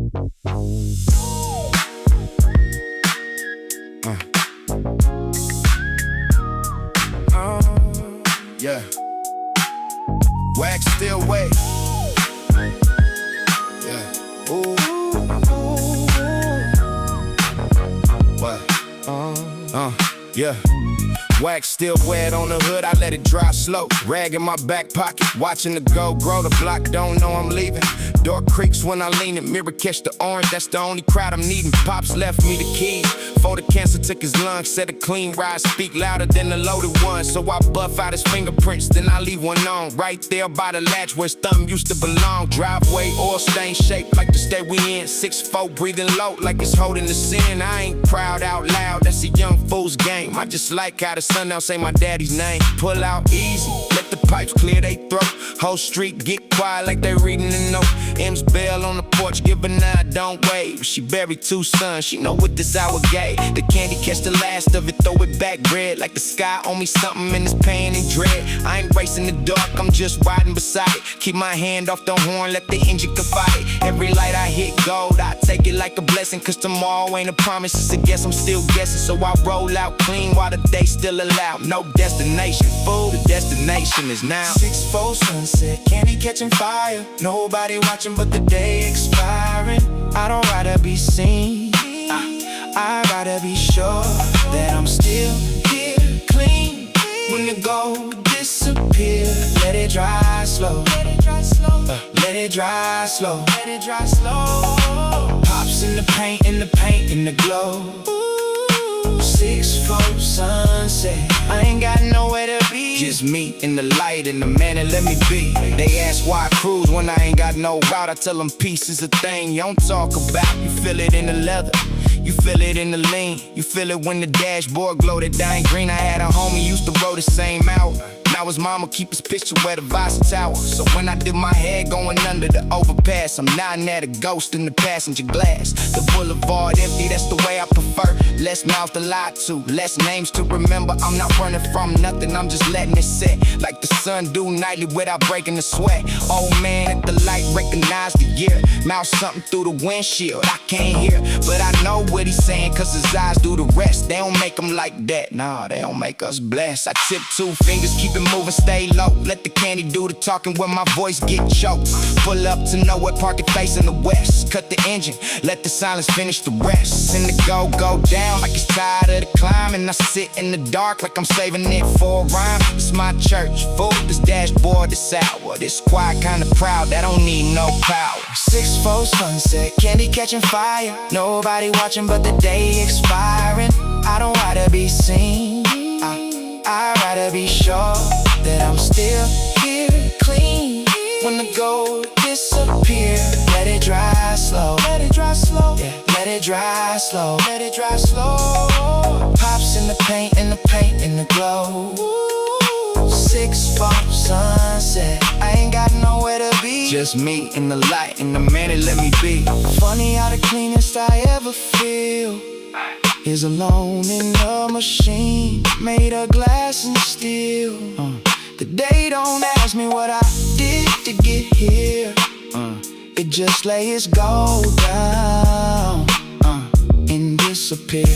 Yeah. Wax still wet. Yeah. Ooh. What? Yeah. Wax still wet on the hood, I let it dry slow. Rag in my back pocket, watching the gold grow. The block don't know I'm leaving. Door creaks when I lean it, mirror catch the orange. That's the only crowd I'm needing. Pops left me the keys. Before the cancer took his lungs, said a clean ride speak louder than the loaded one. So I buff out his fingerprints, then I leave one on. Right there by the latch where his thumb used to belong. Driveway, oil stain shaped like the state we in. 6'4", breathing low like it's holding the sin. I ain't proud out loud, that's a young fool's game. I just like how the sun don't say my daddy's name. Pull out easy, let the pipes clear they throat. Whole street get quiet like they reading a note. M's bell on the porch, give a nod, don't wave. She buried 2 sons, she know what this hour gave. The candy catch the last of it, throw it back red. Like the sky owe me something and it's pain and dread. I ain't racing the dark, I'm just riding beside it. Keep my hand off the horn, let the engine confide. Every light I hit gold, I take it like a blessing. Cause tomorrow ain't a promise, it's a guess, I'm still guessing. So I roll out clean while the day still allowed. No destination, fool, the destination is now. 6-4 sunset, candy catching fire. Nobody watching but the day expiring. I don't rather be seen, I'd rather be sure that I'm still here clean. When the gold disappear, let it dry slow. Let it dry slow. Let it dry slow. Let it dry slow. Pops in the paint, in the paint, in the glow. 6-4 sunset, I ain't got nowhere to be. Just me in the light and the man that let me be. They ask why I cruise when I ain't got no route. I tell them peace is a thing you don't talk about. You feel it in the leather, you feel it in the lean. You feel it when the dashboard glow that dying green. I had a homie used to roll the same out. Now his mama keep his picture where the Vasa Tower. So when I did my head going under the overpass, I'm nodding at a ghost in the passenger glass. The boulevard empty, that's the way I prefer. Less mouths to lie to, less names to remember. I'm not running from nothing, I'm just letting it set. Like the sun do nightly without breaking the sweat. Old man at the light recognize the year. Mouth something through the windshield, I can't hear, but I know what he's saying, cause his eyes do the rest. They don't make him like that, nah, they don't make us blessed. I tip 2 fingers, keep it moving, stay low. Let the candy do the talking when my voice get choked. Pull up to nowhere, park it facing the west. Cut the engine, let the silence finish the rest. And the go down like it's tired of the climb. And I sit in the dark like I'm saving it for a rhyme. It's my church, fool, this dashboard is sour. This quiet kind of proud, that don't need no power. 6-4 sunset, candy catching fire. Nobody watching but the day expiring. I don't rather be seen, I'd rather be sure that I'm still here clean. When the gold disappear, let it dry slow. Let it dry slow. Yeah, let it dry slow. Let it dry slow. Pops in the paint, in the paint, in the glow. 6-4 sunset, I ain't got nowhere to be. Just me in the light and the man that let me be. Funny how the cleanest I ever feel is alone in a machine made of glass and steel. The day don't ask me what I did to get here. It just lay its gold down and disappear.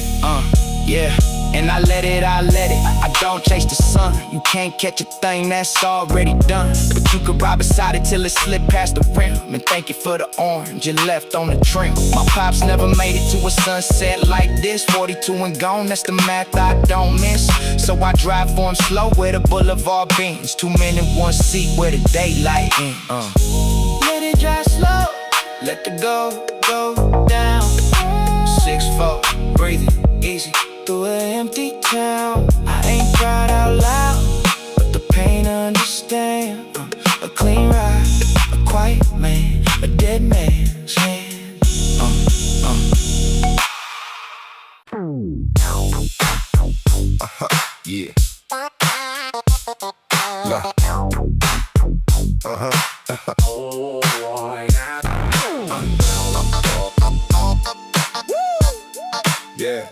Yeah, and I let it, I don't chase the sun. You can't catch a thing that's already done, but you could ride beside it till it slip past the rim. And thank you for the orange you left on the trim. My pops never made it to a sunset like this. 42 and gone, that's the math I don't miss. So I drive for him slow where the boulevard bends. 2 men in 1 seat where the daylight ends. Let it dry slow, Let the go down. 6-4, breathing easy through an empty town. I ain't cried out loud, but the pain understand. A clean ride, a quiet man, a dead man's hand. Yeah. Yeah.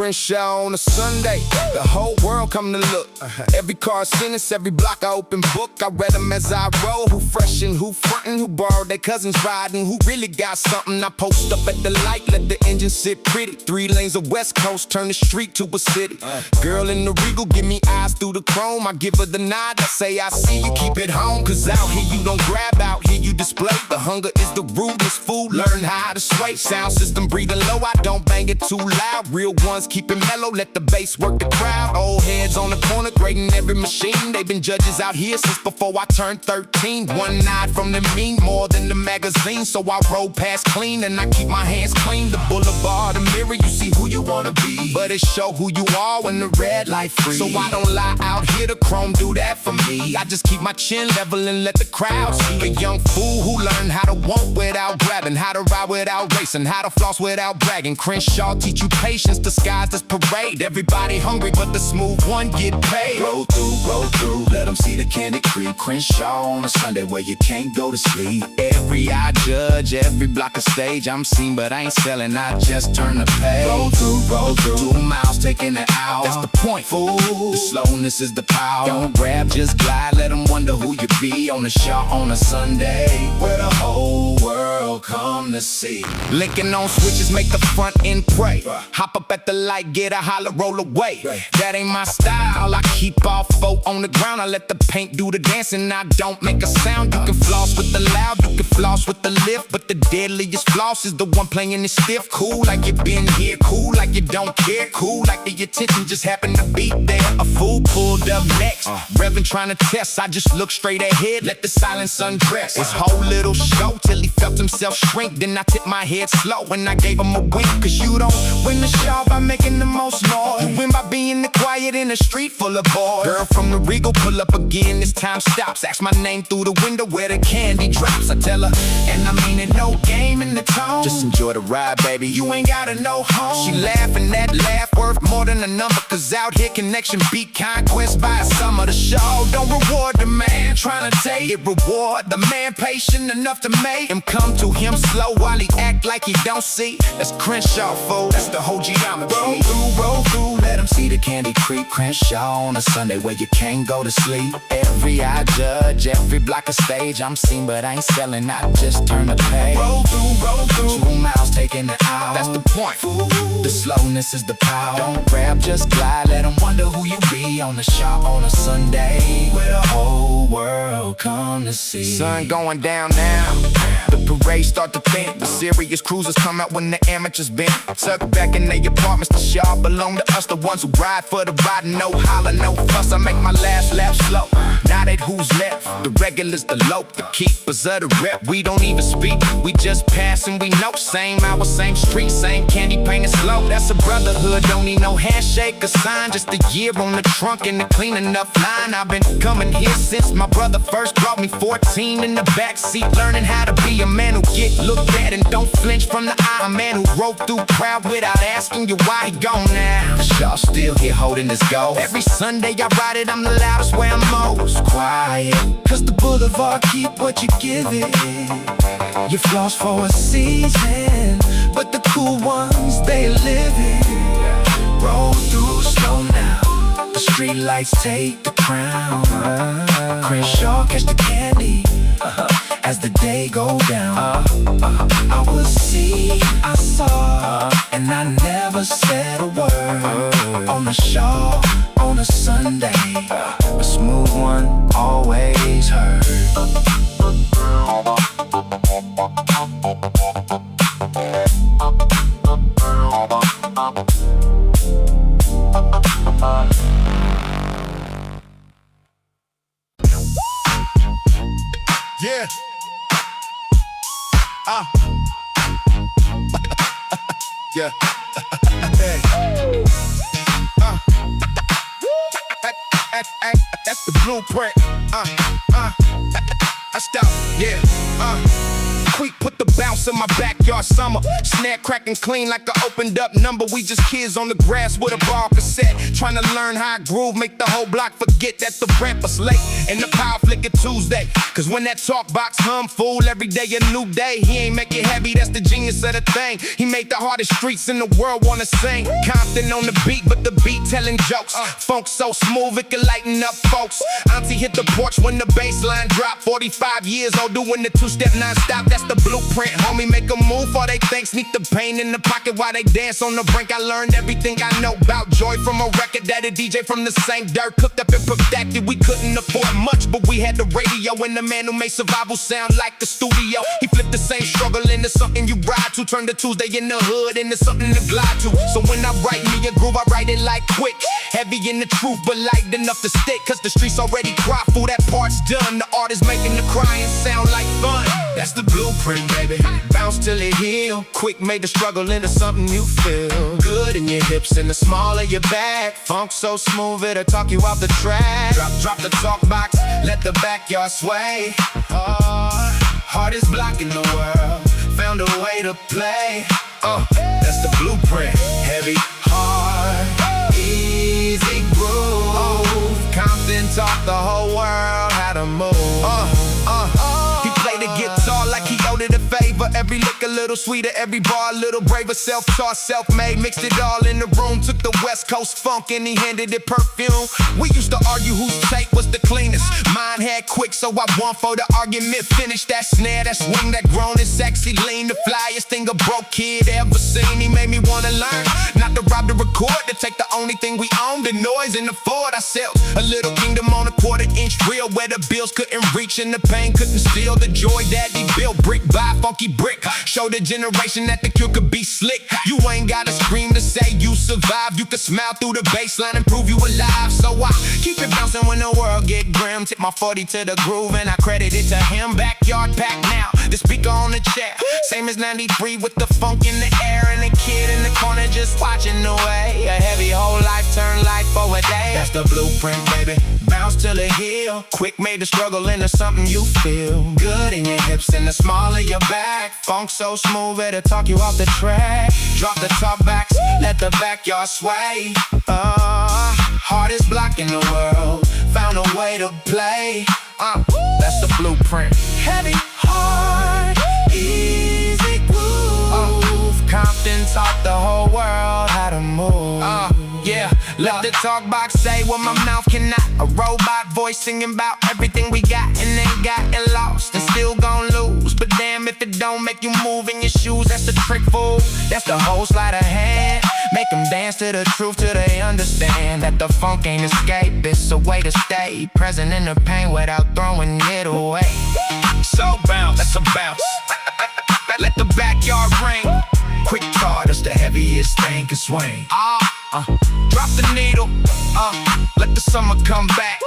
Crenshaw on a Sunday, the whole world come to look. Every car sentence, every block I open book. I read them as I roll. Who freshin', who frontin', who borrowed their cousins riding, who really got something. I post up at the light, let the engine sit pretty. 3 lanes of West Coast, turn the street to a city. Girl in the Regal, give me eyes through the chrome. I give her the nod, I say I see you, keep it home. Cause out here you don't grab, out here you display. The hunger is the rudest food, learn how to sway. Sound system breathing low, I don't bang it too loud. Real ones keep it mellow, let the bass work the crowd. Old heads on the corner, grading every machine. They've been judges out here since before I turned 13. One nod from them mean more than the magazine. So I roll past clean and I keep my hands clean. The boulevard, the mirror, you see who you wanna be, but it show who you are when the red light free. So I don't lie out here, the chrome do that for me. I just keep my chin level and let the crowd see. A young fool who learned how to want without grabbing, how to ride without racing, how to floss without bragging. Crenshaw teach you patience, disguised as parade. Everybody hungry, but the smooth one get paid. Roll through, let them see the candy creep. Crenshaw on a Sunday where you can't go to sleep. Every eye judge, every block a stage. I'm seen, but I ain't selling, I just turn the page. Roll through, 2 miles taking an hour. That's the point, fool. The slowness is the power. Don't grab, just glide, let them wonder who you be. On the shot on a Sunday, where the whole world come to see. Linking on switches, make the front end pray. Hop up at the light, get a holler, roll away. That ain't my style, I keep all 4 on the ground. I let the paint do the dancing, I don't make a sound. You can floss with the loud, you can floss with the lift, but the deadliest floss is the one playing it stiff. Cool like you been here, cool like you don't care, cool like the attention just happened to be there. A fool pulled up next, Reverend trying to test. I just look straight ahead, let the silence undress. His whole little show till he felt himself shrink. Then I tipped my head slow and I gave him a wink. Cause you don't win the show by making the most noise, you win by being the quiet in a street full of boys. Girl from the Regal pull up again, this time stops. Ask my name through the window where the candy drops. I tell her, and I mean it, no game in the tone, just enjoy the ride, baby, you ain't gotta know home. She laughing, that laugh worth more than a number. Cause out here connection beat conquest by a summer. The show don't reward the man trying to take it, reward the man patient enough to make him come to him slow while he act like he don't see. That's Crenshaw, fool, that's the whole geometry. Roll through, let them see the candy creep. Crenshaw on a Sunday where you can't go to sleep. Every eye judge, every block a stage. I'm seen, but I ain't selling, I just turn the page. Roll through, 2 miles taking an hour. That's the point, fool. The slowness is the power. Don't grab, just glide, let them wonder who you be. On the shot on a Sunday where the whole world come to see. Sun going down now, the parade start to thin. The serious cruisers come out when the amateurs been tucked back in their apartments. The shop belong to us, the ones who ride for the ride. No holler, no fuss, I make my last lap slow. Now that who's left, the regulars, the low, the keepers of the rep. We don't even speak, we just pass and we know. Same hour, same street, same candy painted slow. That's a brotherhood, don't need no handshake or sign. Just a year on the trunk and a clean enough line. I've been coming here since my brother first brought me 14 in the backseat, learning how to be a man who get looked at and don't flinch from the eye. A man who rode through crowd without asking you why he gone now. Y'all still here holding this goal. Every Sunday I ride it, I'm the loudest where I'm most quiet. Cause the boulevard keep what you give it. You floss for a season, but the cool ones, they live it. Roll through slow now, the streetlights take the crown. Crenshaw catch the candy as the day go down. I will see, I saw, and I never said a word. On the show, on a Sunday, a smooth one always heard. Yeah. Yeah. Hey. That's the blueprint. I stop. Yeah. Quik put the bounce in my backyard summer. Snare cracking clean like a opened up number. We just kids on the grass with a ball cassette, trying to learn how I groove, make the whole block forget that the ramp was late. And the power flicker Tuesday, cause when that talk box hum, fool, every day a new day. He ain't make it heavy, that's the genius of the thing. He made the hardest streets in the world wanna sing. Compton on the beat, but the beat telling jokes. Funk so smooth it can lighten up folks. Auntie hit the porch when the bass line drop. 45 years old doing the two-step non-stop. That's the blueprint, homie, make a move or they think. Sneak the pain in the pocket while they dance on the brink. I learned everything I know about joy from a record that a DJ from the same dirt cooked up and perfected. We couldn't afford much, but we had the radio and the man who made survival sound like the studio. He flipped the same struggle into something you ride to. Turned the Tuesday in the hood into something to glide to. So when I write me a groove, I write it like Quik. Heavy in the truth, but light enough to stick. Cause the streets already cry fool, that part's done. The artist making the crying sound like fun. That's the blueprint, baby. Bounce till it heal. Quik made the struggle into something you feel good in your hips and the small of your back. Funk so smooth it'll talk you off the track. Drop the talk box, let the backyard sway. Hardest block in the world, found a way to play. That's the blueprint. Heavy, hard, easy groove. Compton taught the whole world how to move. He played the guitar like he owed it a favor. Every lick a little sweeter, every bar a little braver. Self-taught, self-made, mixed it all in the room. Took the West Coast funk and he handed it perfume. We used to argue whose tape was the cleanest. Mine had Quik, so I won for the argument. Finished that snare, that swing, that grown and sexy lean. The flyest thing a broke kid ever seen. He made me wanna learn, not to rob the record, to take the only thing we own, the noise and the Ford ourselves. A little kingdom on a quarter-inch reel where the bills couldn't reach and the pain couldn't steal. The joy daddy built brick by funky brick. Show the generation that the cure could be slick. You ain't gotta scream to say you survived. You can smile through the baseline and prove you alive. So I keep it bouncing when the world get grim. Tip my 40 to the groove and I credit it to him. Backyard pack now, the speaker on the chair, same as 93 with the funk in the air. And the kid in the corner just watching the way. A heavy whole life turn life for a day. That's the blueprint, baby. Bounce till it heal. Quik made the struggle into something you feel good in your hips and the small of your back. Funk so smooth it'll talk you off the track. Drop the top backs, let the backyard sway. Hardest block in the world, found a way to play. That's the blueprint. Heavy, hard, easy groove. Compton taught the whole world how to move. Yeah, let the talk box say what my mouth cannot. A robot voice singing about everything we got and ain't gotten lost and still gon' lose. But damn if it don't make you move in your shoes, that's the trick, fool. That's the whole sleight of hand. Make them dance to the truth till they understand that the funk ain't escape, it's a way to stay present in the pain without throwing it away. So bounce, that's a bounce. Let the backyard ring. Quik taught us the heaviest thing can swing. Drop the needle, let the summer come back.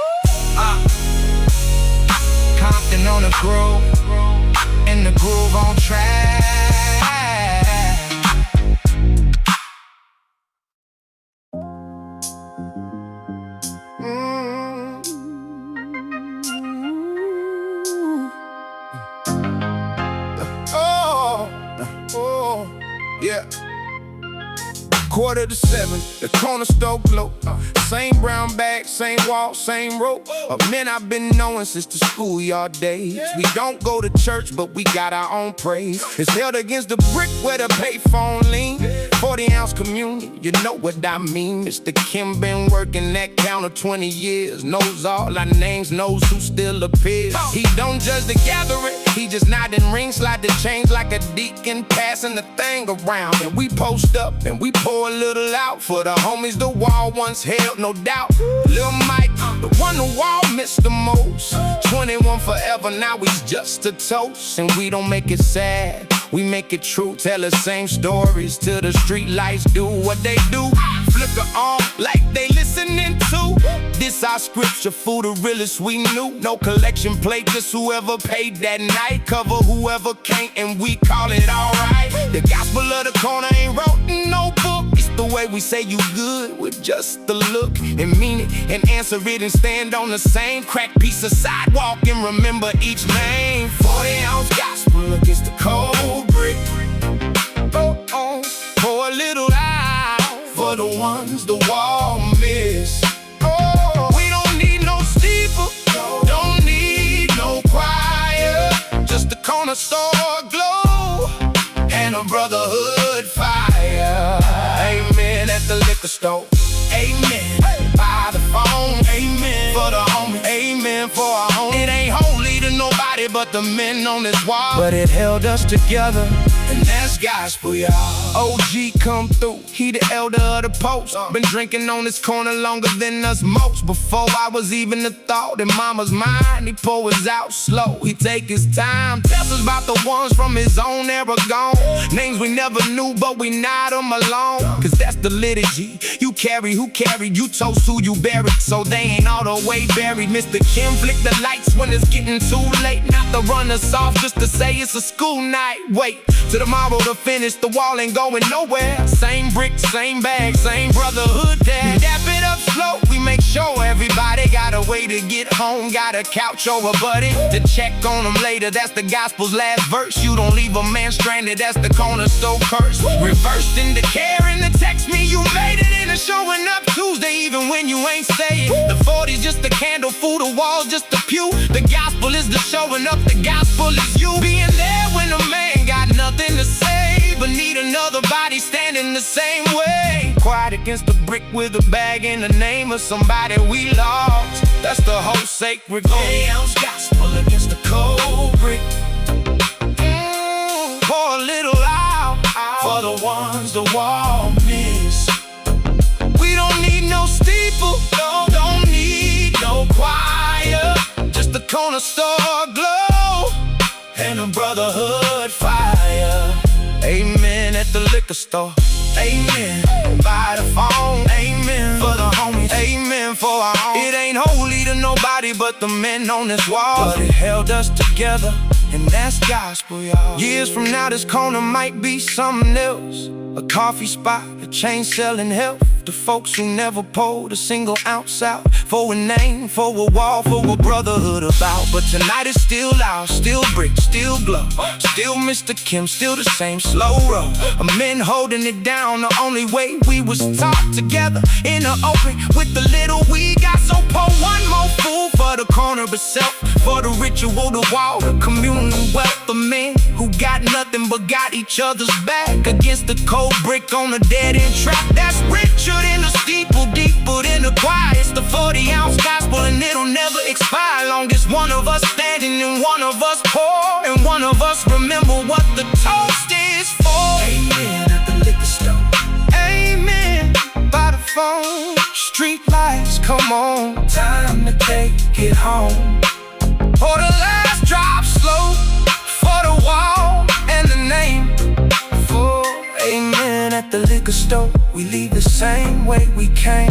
Compton on the groove, and the groove on track. Yeah. 6:45, the corner store glow. Same brown bag, same wall, same rope. Men I've been knowing since the schoolyard days. We don't go to church, but we got our own praise. It's held against the brick where the payphone lean. 40-ounce communion, you know what I mean. Mr. Kim been working that counter 20 years. Knows all our names, knows who still appears. He don't judge the gathering, he just nod and ring. Slide the change like a deacon, passing the thing around. And we post up and we pour a little out for the homies the wall once held, no doubt. Lil Mike, the one the wall missed the most. 21 forever, now he's just a toast. And we don't make it sad, we make it true. Tell the same stories till the streetlights do what they do. Flicker on like they listening to. This our scripture, fool, the realest we knew. No collection plate, just whoever paid that night. Cover whoever can't and we call it alright. The gospel of the corner ain't wrote in no book. It's the way we say you good with just the look and mean it and answer it and stand on the same crack piece of sidewalk and remember each name. 40-ounce gospel against the ones the wall miss. Oh, we don't need no steeple, don't need no choir, just a corner store glow and a brotherhood fire. Amen at the liquor store. Amen by the phone. Amen for the homie. Amen for our home. It ain't holy to nobody but the men on this wall, but it held us together, and that's gospel, y'all. OG come through, he the elder of the post. Been drinking on this corner longer than us most. Before I was even a thought in mama's mind, he pour us out slow, he take his time. Tells us about the ones from his own era gone. Names we never knew, but we not them alone. Cause that's the liturgy. You carry who carried, you toast who you buried, so they ain't all the way buried. Mr. Kim flick the lights when it's getting too late, not to run us off just to say it's a school night. Wait till tomorrow to finish, the wall ain't going nowhere. Same brick, same bag, same brotherhood dad. Dap it up slow, we make sure everybody got a way to get home. Got a couch over buddy to check on them later. That's the gospel's last verse. You don't leave a man stranded, that's the corner store curse. Reversed into caring to text me you made it, into showing up Tuesday even when you ain't saying. The 40's just a candle, food, the walls just a pew. The gospel is the showing up, the gospel is you being there when a man got nothing to say, but need another body standing the same way. Quiet against the brick with a bag in the name of somebody we lost. That's the whole sacred goal. 8 ounce gospel against the cold brick. Pour a little out for the ones the wall miss. We don't need no steeple, don't need no choir, just the corner store glow and a brotherhood fire. Amen at the liquor store. Amen by the phone. Amen for the homies. Amen for our own. It ain't holy to nobody but the men on this wall, but it held us together, and that's gospel, y'all. Years from now this corner might be something else. A coffee spot, a chain selling health. The folks who never pulled a single ounce out for a name, for a wall, for a brotherhood about. But tonight is still ours, still brick, still glow, still Mr. Kim, still the same slow roll. A men holding it down the only way we was taught, together in the open with the little we got. So pour one more fool for the corner itself, for the ritual, the wall, the communal wealth. The men who got nothing but got each other's back against the cold brick on a dead-end track. That's richer than the steeple, deeper than the choir. It's the 40 ounce gospel and it'll never expire. Long as one of us standing and one of us pour, and one of us remember what the toast is for. Amen at the liquor store. Amen by the phone. Streetlights, come on, time to take it home. For the last drop slow, for the wall and the name. For amen at the liquor store, we leave the same way we came.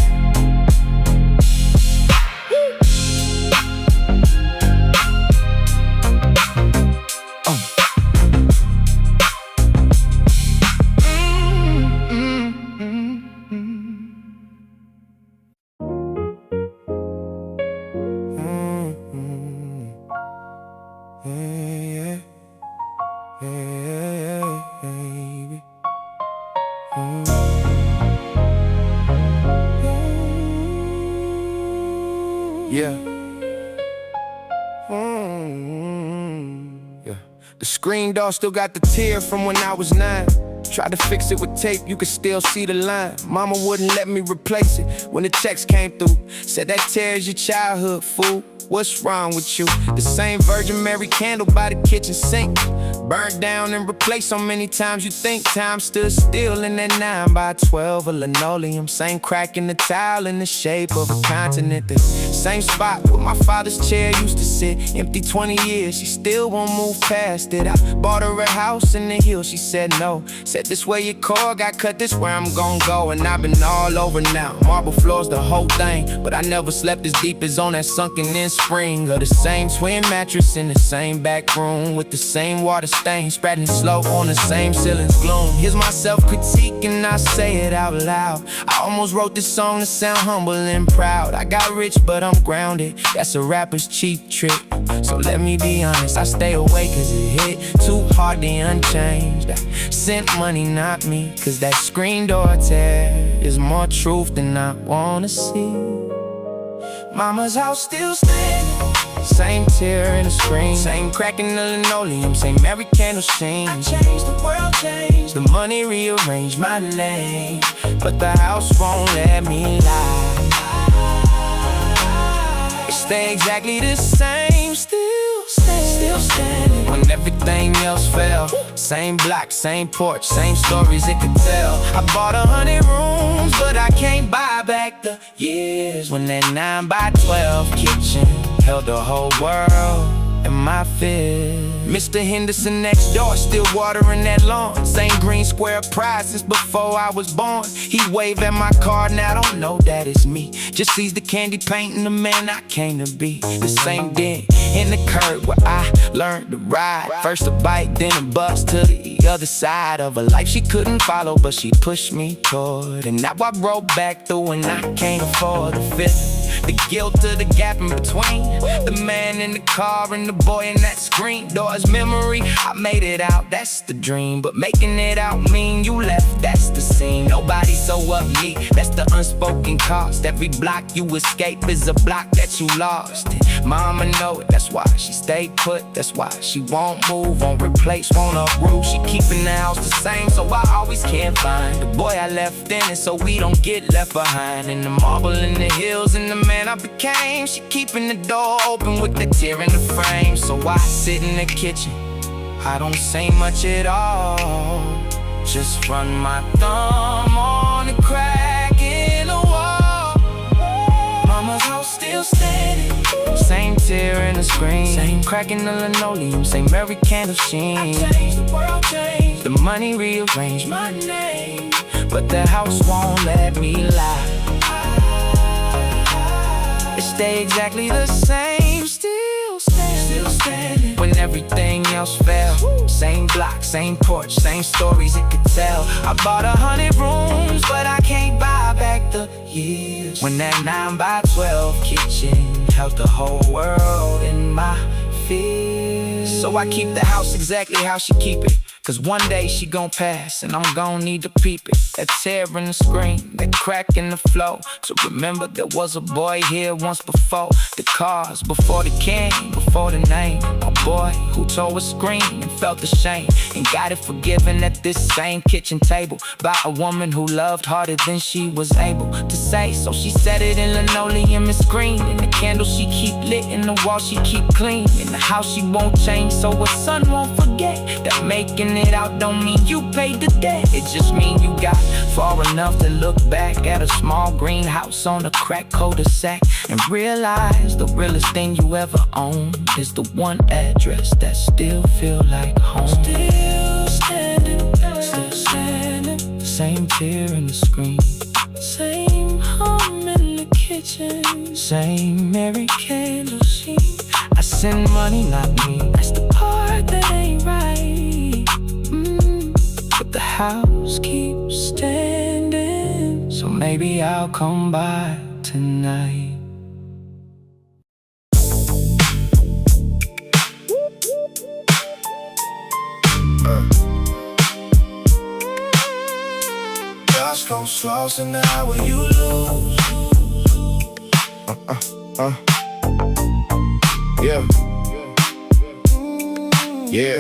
Yeah. Yeah. The screen door still got the tear from when I was 9. Tried to fix it with tape, you could still see the line. Mama wouldn't let me replace it when the checks came through. Said that tears your childhood, fool. What's wrong with you? The same Virgin Mary candle by the kitchen sink, burned down and replaced so many times you think. Time stood still in that 9x12 of linoleum. Same crack in the tile in the shape of a continent. The same spot where my father's chair used to sit. Empty 20 years, she still won't move past it. I bought her a house in the hills, she said no. Said this way your cord got cut, this where I'm gon' go. And I've been all over now, marble floors the whole thing. But I never slept as deep as on that sunken in spring. Of the same twin mattress in the same back room, with the same water stain spreading slow on the same ceiling's gloom. Here's my self-critique and I say it out loud. I almost wrote this song to sound humble and proud. I got rich but I'm grounded, that's a rapper's cheap trick. So let me be honest, I stay away cause it hit too hard to unchanged. I sent money, not me, cause that screen door tear is more truth than I wanna see. Mama's house still standing, same tear in the screen, same crack in the linoleum, same every candle scene. I changed, the world changed, the money rearranged my name, but the house won't let me lie. It stay exactly the same, still standing. When everything else fell, same block, same porch, same stories it could tell. I bought 100 rooms, but I can't buy back the years when that 9x12 kitchen held the whole world in my fist. Mr. Henderson next door, still watering that lawn. Same green square pride since before I was born. He waved at my car, now I don't know that it's me. Just sees the candy painting the man I came to be. The same dent in the curb where I learned to ride. First a bike, then a bus to the other side of a life she couldn't follow, but she pushed me toward. And now I roll back through and I can't afford the fifth. The guilt of the gap in between, the man in the car and the boy in that screen door's memory. I made it out, that's the dream, but making it out mean you left, that's the scene. Nobody so upbeat, that's the unspoken cost. Every block you escape is a block that you lost. And mama know it, that's why she stayed put, that's why she won't move, won't replace, won't uproot. She keeping the house the same, so I always can't find the boy I left in it, so we don't get left behind. And the marble in the hills and the man I became, she keeping the door open with the tear in the frame. So I sit in the kitchen, I don't say much at all, just run my thumb on the crack in the wall. Mama's house still standing, same tear in the screen, same crack in the linoleum, same every candle sheen. I changed, the world changed, the money rearranged my name, but the house won't let me lie. It stay exactly the same, still standing. When everything else fell, same block, same porch, same stories it could tell. I bought 100 rooms, but I can't buy back the years when that 9x12 kitchen held the whole world in my fist. So I keep the house exactly how she keep it, cause one day she gon' pass and I'm gon' need to peep it. That tear in the screen, that crack in the flow. So remember there was a boy here once before. The cars, before the king, before the name. A boy who tore a scream and felt the shame, and got it forgiven at this same kitchen table by a woman who loved harder than she was able to say. So she set it in linoleum and screen, and the candles she keep lit, and the wall she keep clean, and the house she won't change so her son won't forget that making it out don't mean you paid the debt. It just mean you got far enough to look back at a small greenhouse on a crack cul-de-sac and realize the realest thing you ever own is the one address that still feel like home. Still standing, same tear in the screen, same hum in the kitchen, same every candle sheen. I send money, not me, that's the part that ain't right. But the house keeps standing, so maybe I'll come by tonight. Dusk gon' Slauson the hour you lose. Yeah.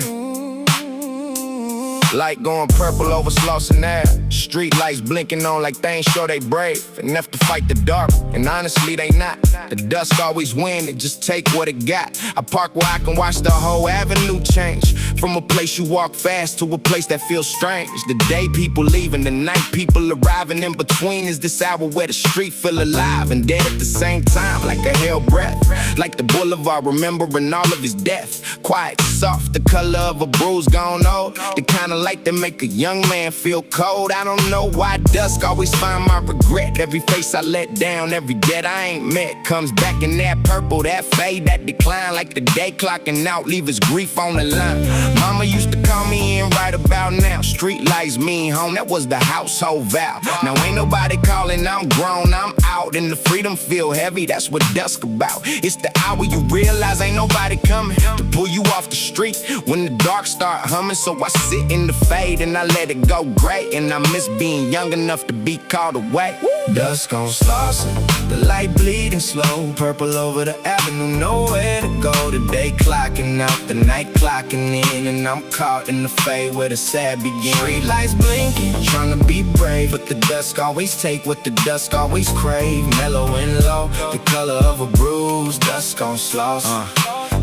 Light going purple over Slauson Ave. Streetlights blinking on like they ain't sure they brave enough to fight the dark, and honestly they not. The dusk always win, it just take what it got. I park where I can watch the whole avenue change, from a place you walk fast to a place that feels strange. The day people leaving, the night people arriving. In between is this hour where the street feel alive and dead at the same time, like a hell breath. Like the boulevard remembering all of his death. Quiet, soft, the color of a bruise gone old, the kind of light that make a young man feel cold. I don't know why dusk always find my regret. Every face I let down, every debt I ain't met comes back in that purple, that fade, that decline. Like the day clocking out, leave his grief on the line. Mama used to call me in right about now. Streetlights mean home, that was the household vow. Now ain't nobody calling, I'm grown, I'm out. And the freedom feel heavy, that's what dusk about. It's the hour you realize ain't nobody coming to pull you off the street when the dark start humming. So I sit in the fade and I let it go great. And I miss being young enough to be called away. Dusk on Slauson, the light bleeding slow, purple over the avenue, nowhere to go. The day clocking out, the night clocking in, and I'm caught in the fade where the sad begins. Streetlights blinking, trying to be brave, but the dusk always take what the dusk always crave. Mellow and low, the color of a bruise. Dusk on Slauson,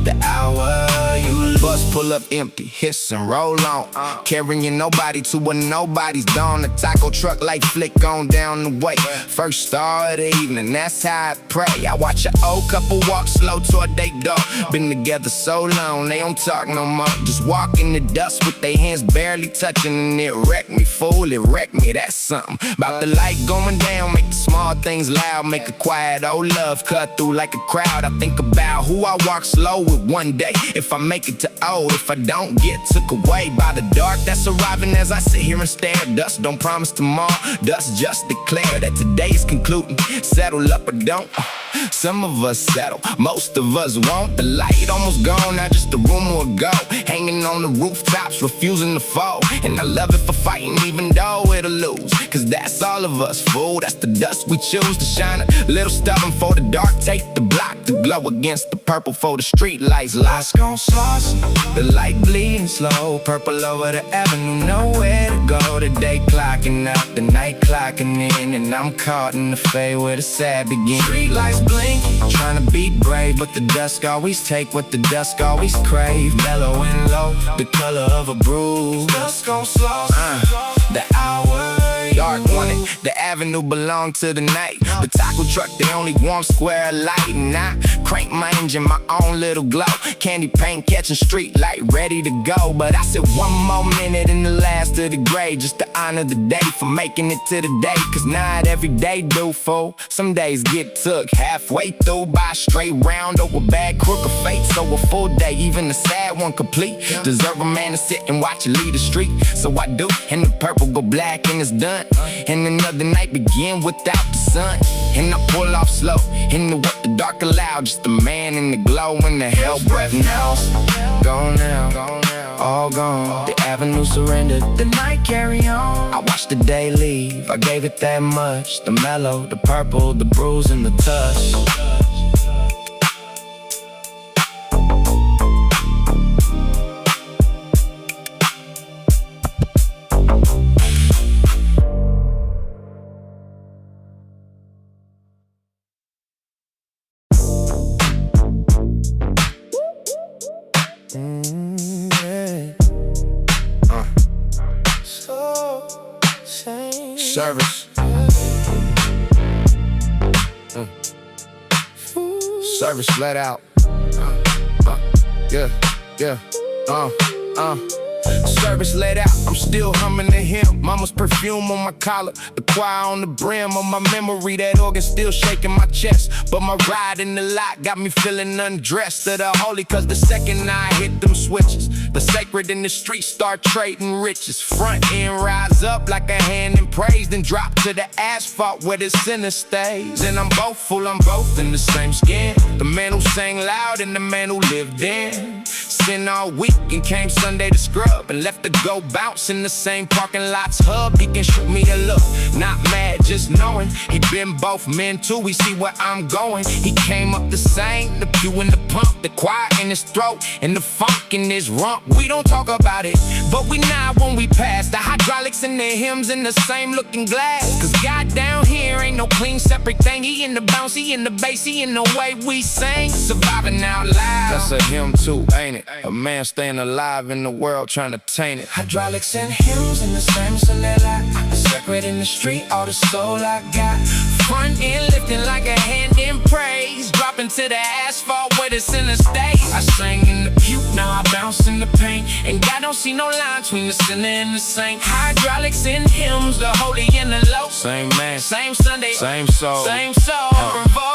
the hour you bus pull up empty, hiss and roll on, carrying nobody to a nobody's dawn. The taco truck light flick on down the way. First star of the evening, that's how I pray. I watch an old couple walk slow toward they door. Been together so long, they don't talk no more. Just walk in the dust with their hands barely touching, and it wrecked me, fool, it wrecked me. That's something about the light going down, make the small things loud, make a quiet old love cut through like a crowd. I think about who I walk slow with one day, if I make it to old, if I don't get took away by the dark that's arriving as I sit here and stare. Dust don't promise tomorrow, dust just declare that today is concluding. Settle up or don't, some of us settle, most of us won't. The light almost gone, now just a rumor ago, hanging on the rooftops, refusing to fall. And I love it for fighting even though it'll lose, cause that's all of us, fool. That's the dust we choose to shine a little stubborn for the dark. Take the block to glow against the purple for the street lights. Dusk on Slauson, the light bleeding slow, purple over the avenue, nowhere to go. The day clocking out, the night clocking in, and I'm caught in the fade where the sad begins. Streetlights blinking, trying to be brave, but the dusk always take what the dusk always crave. Mellow and low, the color of a bruise. Dusk on Slauson, the hour dark wanted, the avenue belonged to the night. The taco truck, the only warm square of light. And I crank my engine, my own little glow, candy paint catching street light, ready to go. But I said one more minute in the last of the grade, just to honor the day for making it to the day. Cause not every day do, fool. Some days get took halfway through by a straight round or a bad crook of fate. So a full day, even a sad one complete, deserve a man to sit and watch it lead the street. So I do, and the purple go black and it's done, and another night begin without the sun. And I pull off slow into what the dark allowed, just a man in the glow and the hell breath. Now gone now, all gone. The avenue surrendered, the night carry on. I watched the day leave, I gave it that much. The mellow, the purple, the bruise and the touch. Service. Service let out. Service let out, I'm still humming to him. Mama's perfume on my collar, the choir on the brim of my memory. That organ still shaking my chest, but my ride in the lot got me feeling undressed of the holy. Cause the second I hit them switches, the sacred in the streets start trading riches. Front end rise up like a hand in praise, then drop to the asphalt where the sinner stays. And I'm both full, I'm both in the same skin, the man who sang loud and the man who lived in sin all week and came Sunday to scrub, and left to go bounce in the same parking lot's hub. He can shoot me a look, not mad, just knowing he been both men too. We see where I'm going. He came up the same, the pew in the pump, the choir in his throat, and the funk in his rump. We don't talk about it, but we nod when we pass. The hydraulics and the hymns in the same looking glass. Cause God down here ain't no clean separate thing. He in the bouncy, in the bassy, in the way we sing. Surviving out loud, that's a hymn too, ain't it? A man staying alive in the world trying to taint it. Hydraulics and hymns in the same Candlelight, sacred in the street, all the soul I got. Front end lifting like a hand in praise, dropping to the asphalt where the sinner stays. I sang in the pew, now I bounce in the the paint, and God don't see no line between the sinner and the saint. Hydraulics and hymns, the holy and the low. Same man, same Sunday, same soul.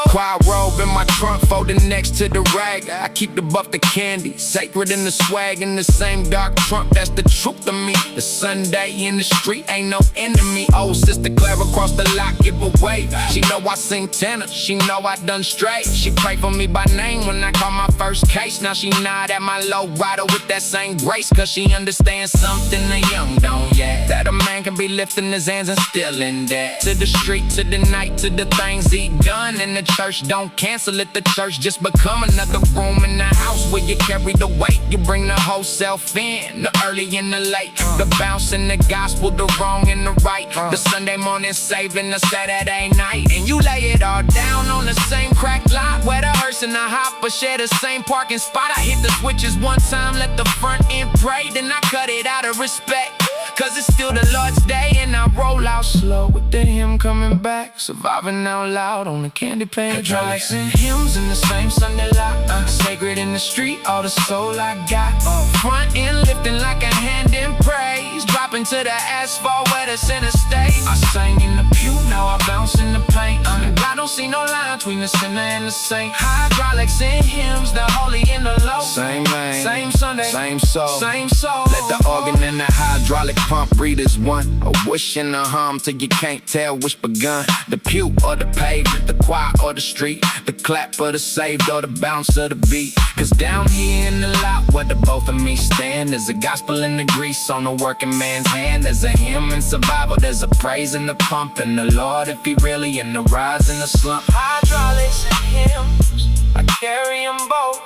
Quiet robe in my trunk, folded next to the rag. I keep the buff, the candy, sacred in the swag. In the same dark trunk, that's the truth to me. The Sunday in the street ain't no enemy. Old sister Clara across the lot, give away. She know I sing tenor, she know I done straight. She pray for me by name when I call my first case. Now she nod at my Lowrider with that same grace, cause she understands something the young don't yet. That a man can be lifting his hands and still in debt. To the street, to the night, to the things he done. And the church don't cancel it, the church just become another room in the house where you carry the weight. You bring the whole self in, the early and the late, the bounce and the gospel, the wrong and the right, the Sunday morning saving the Saturday night. And you lay it all down on the same crack lot where the hearse and the hopper share the same parking spot. I hit the switches one time, let the front end pray, then I cut it out of respect, cause it's still the Lord's day. And I roll out slow with the hymn coming back, surviving out loud on the candy paint. Hydraulics and hymns in the same Sunday lot, sacred in the street, all the soul I got. Front end lifting like a hand in praise, dropping to the asphalt where the sinner stays. I sang in the pew, now I bounce in the paint. I don't see no line between the sinner and the saint. Hydraulics and hymns, the holy and the low. Same man, same Sunday, same soul, same soul. Let the organ and the hydraulic pump breathe as one. A whoosh and a hum till you can't tell which begun. The pew or the pavement, the choir or the street, the clap or the saved or the bounce of the beat. Cause down here in the lot where the both of me stand, there's a gospel in the grease on the working man's hand. There's a hymn in survival, there's a praise in the pump, and the Lord if he really in the rise and the slump. Hydraulics and hymns, I carry them both.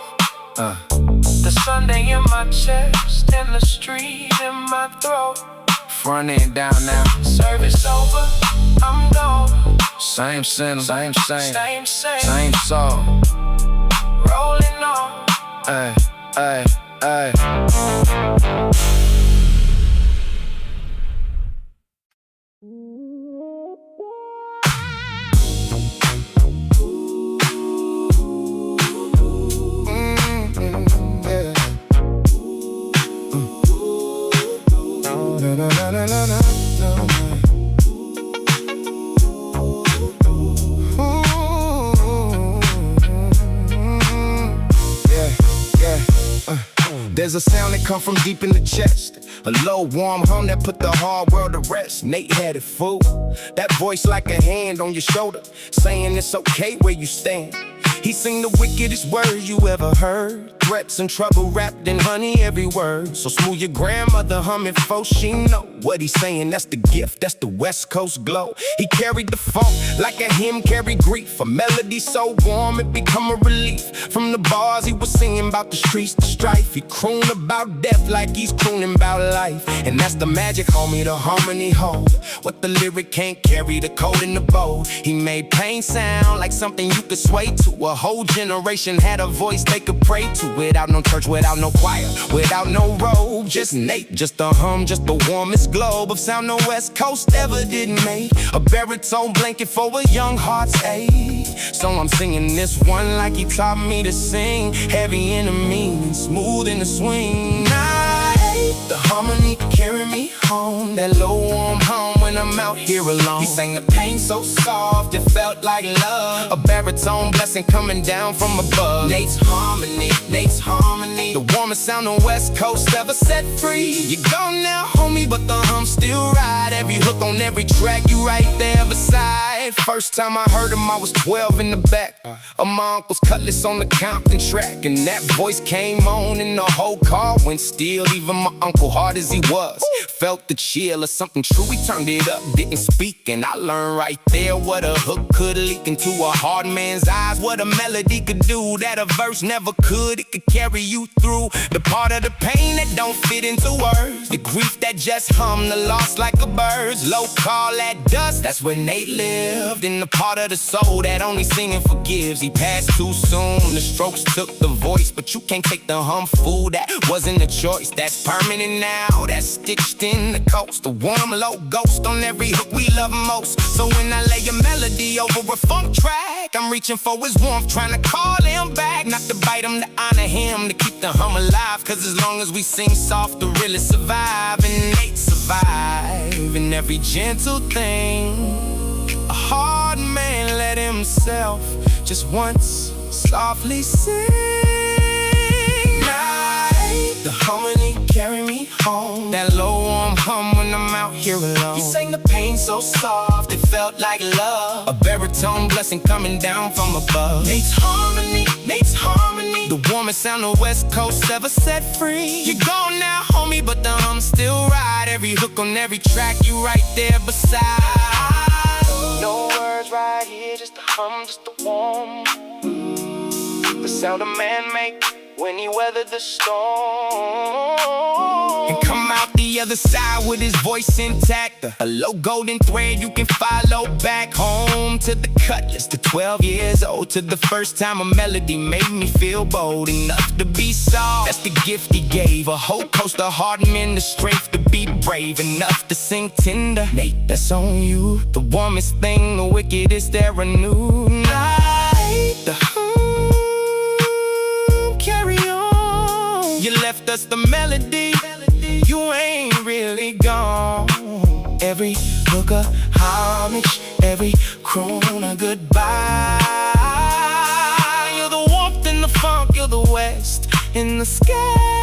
The Sunday in my chest and the street in my throat. Front end down now, service over, I'm gone. Same sinner, same soul. Rolling on. Ay, ay, ay. There's a sound that come from deep in the chest, a low warm hum that put the hard world to rest. Nate had it, fool. That voice like a hand on your shoulder, saying it's okay where you stand. He sing the wickedest words you ever heard, threats and trouble wrapped in honey every word. So smooth your grandmother humming for she know what he's saying. That's the gift, that's the West Coast glow. He carried the funk like a hymn carried grief, a melody so warm it become a relief. From the bars he was singing about the streets, the strife. He crooned about death like he's crooning about life. And that's the magic, homie, the harmony hold. What the lyric can't carry, the code in the bowl. He made pain sound like something you could sway to. A whole generation had a voice they could pray to. Without no church, without no choir, without no robe. Just Nate, just a hum, just the warmest globe of sound the West Coast ever didn't make. A baritone blanket for a young heart's ache. So I'm singing this one like he taught me to sing. Heavy in the mean, smooth in the swing. The harmony carry me home, that low warm hum when I'm out here alone. He sang the pain so soft, it felt like love. A baritone blessing coming down from above. Nate's harmony, Nate's harmony. The warmest sound the West Coast ever set free. You gone now, homie, but the hum still ride. Every hook on every track, you right there beside. First time I heard him, I was 12 in the back of my uncle's Cutlass on the Compton track. And that voice came on and the whole car went still. Even my uncle, hard as he was, felt the chill of something true. He turned it up, didn't speak, and I learned right there what a hook could leak into a hard man's eyes. What a melody could do that a verse never could. It could carry you through the part of the pain that don't fit into words, the grief that just hum, the loss like a bird's. Low call at dusk, that's where Nate lives. lived in the part of the soul that only singing forgives. He passed too soon, the strokes took the voice, but you can't take the hum, fool. That wasn't a choice, that's permanent now. That's stitched in the coast, a warm low ghost on every hook we love most. So when I lay a melody over a funk track, I'm reaching for his warmth, trying to call him back. Not to bite him, to honor him, to keep the hum alive. Cause as long as we sing soft, the realest survive, and they survive in every gentle thing. A hard man let himself just once softly sing. Night, the harmony carry me home. That low warm hum when I'm out here alone. He sang the pain so soft, it felt like love. A baritone blessing coming down from above. Nate's harmony, Nate's harmony. The warmest sound the West Coast ever set free. You're gone now, homie, but the hum still ride. Every hook on every track, you right there beside. No words right here, just the hum, just the warm. The sound a man make when he weathered the storm, and come out the other side with his voice intact. A low golden thread you can follow back home to the cutlass, to 12 years old, to the first time a melody made me feel bold enough to be soft. That's the gift he gave, a whole coast of hard men, the strength to be brave enough to sing tender. Nate, that's on you. The warmest thing, the wickedest there a new night. The carry on. You left us the melody, you ain't really gone. Every hook a homage, every croon a goodbye. You're the warmth in the funk, you're the west in the sky.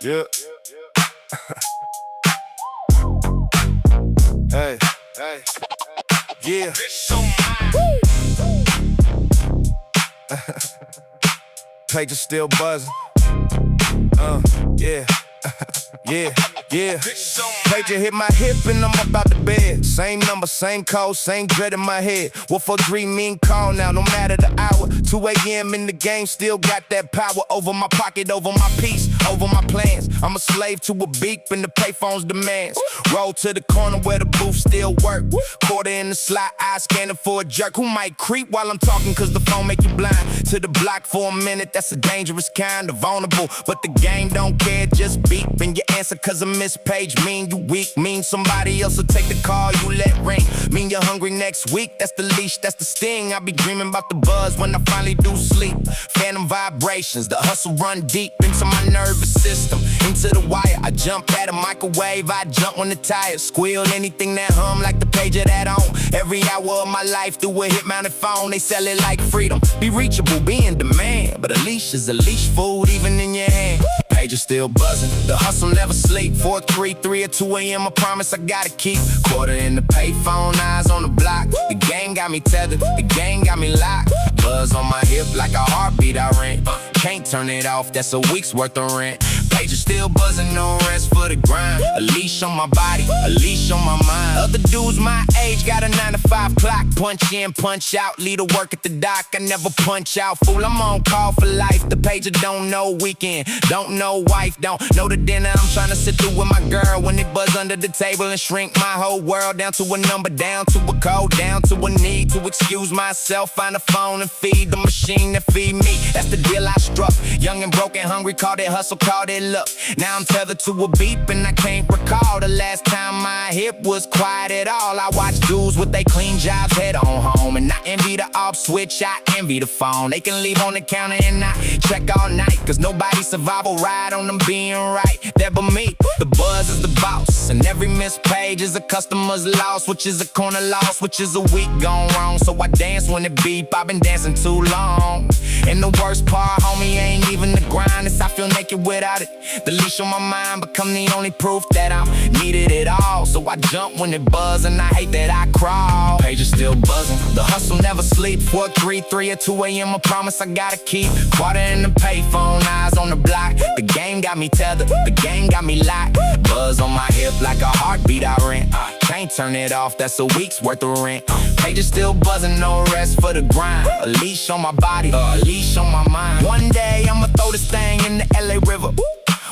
Yeah. Hey, hey, yeah. Page is still buzzing. Yeah. Yeah, yeah. Pager hit my hip and I'm up out the bed. Same number, same code, same dread in my head. What for dream mean call now, no matter the hour. 2 a.m. in the game, still got that power over my pocket, over my peace, over my plans. I'm a slave to a beep and the payphone's demands. Roll to the corner where the booth still work. Quarter in the slot, eye scanning for a jerk who might creep while I'm talking cause the phone make you blind. To the block for a minute, that's a dangerous kind of vulnerable. But the game don't care, just beep and you answer cause a missed page mean you weak. Mean somebody else will take the call you let ring. Mean you're hungry next week, that's the leash, that's the sting. I be dreaming about the buzz when I finally do sleep. Phantom vibrations, the hustle run deep into my nervous system. Into the wire, I jump at a microwave, I jump when the tires squeal. Anything that hum like the pager that on. Every hour of my life through a hit-mounted phone, they sell it like freedom. Be reachable, be in demand, but a leash is a leash, food even in your hand. Pager still buzzing, the hustle never sleep. 4, 3, 3 or 2 a.m. I promise I gotta keep. Quarter in the payphone, eyes on the block. The game got me tethered, the game got me locked. Buzz on my hip like a heartbeat I rent. Can't turn it off, that's a week's worth of rent. Pager still buzzing, no rest for the grind. A leash on my body, a leash on my mind. Other dudes my age got a 9 to 5 clock. Punch in, punch out, lead to work at the dock. I never punch out, fool, I'm on call for life. The pager don't know weekend, don't know wife, don't know the dinner I'm trying to sit through with my girl. When it buzz under the table and shrink my whole world down to a number, down to a code, down to a need to excuse myself. Find a phone and feed the machine that feed me. That's the deal I struck. Young and broken, hungry, called it hustle, called it luck. Now I'm tethered to a beep and I can't recall the last time my hip was quiet at all. I watch dudes with they clean jobs head on home, and I envy the off switch, I envy the phone. They can leave on the counter and I check all night, cause nobody's survival ride on them being right. That but me, the buzz is the boss, and every missed page is a customer's loss, which is a corner loss, which is a week gone wrong. So I dance when it beep, I've been dancing too long. And the worst part, homie, ain't even the grind, it's I feel naked make it without it. The leash on my mind become the only proof that I'm needed at all. So I jump when it buzz and I hate that I crawl. Page is still buzzing, the hustle never sleep. 4, 3, 3 or 2 a.m. I promise I gotta keep. Water in the payphone, eyes on the block. The game got me tethered, the game got me locked. Buzz on my hip like a heartbeat I rent. Can't turn it off, that's a week's worth of rent. Page is still buzzing, no rest for the grind. A leash on my body, a leash on my mind. One day I'ma throw this thing in the LA River.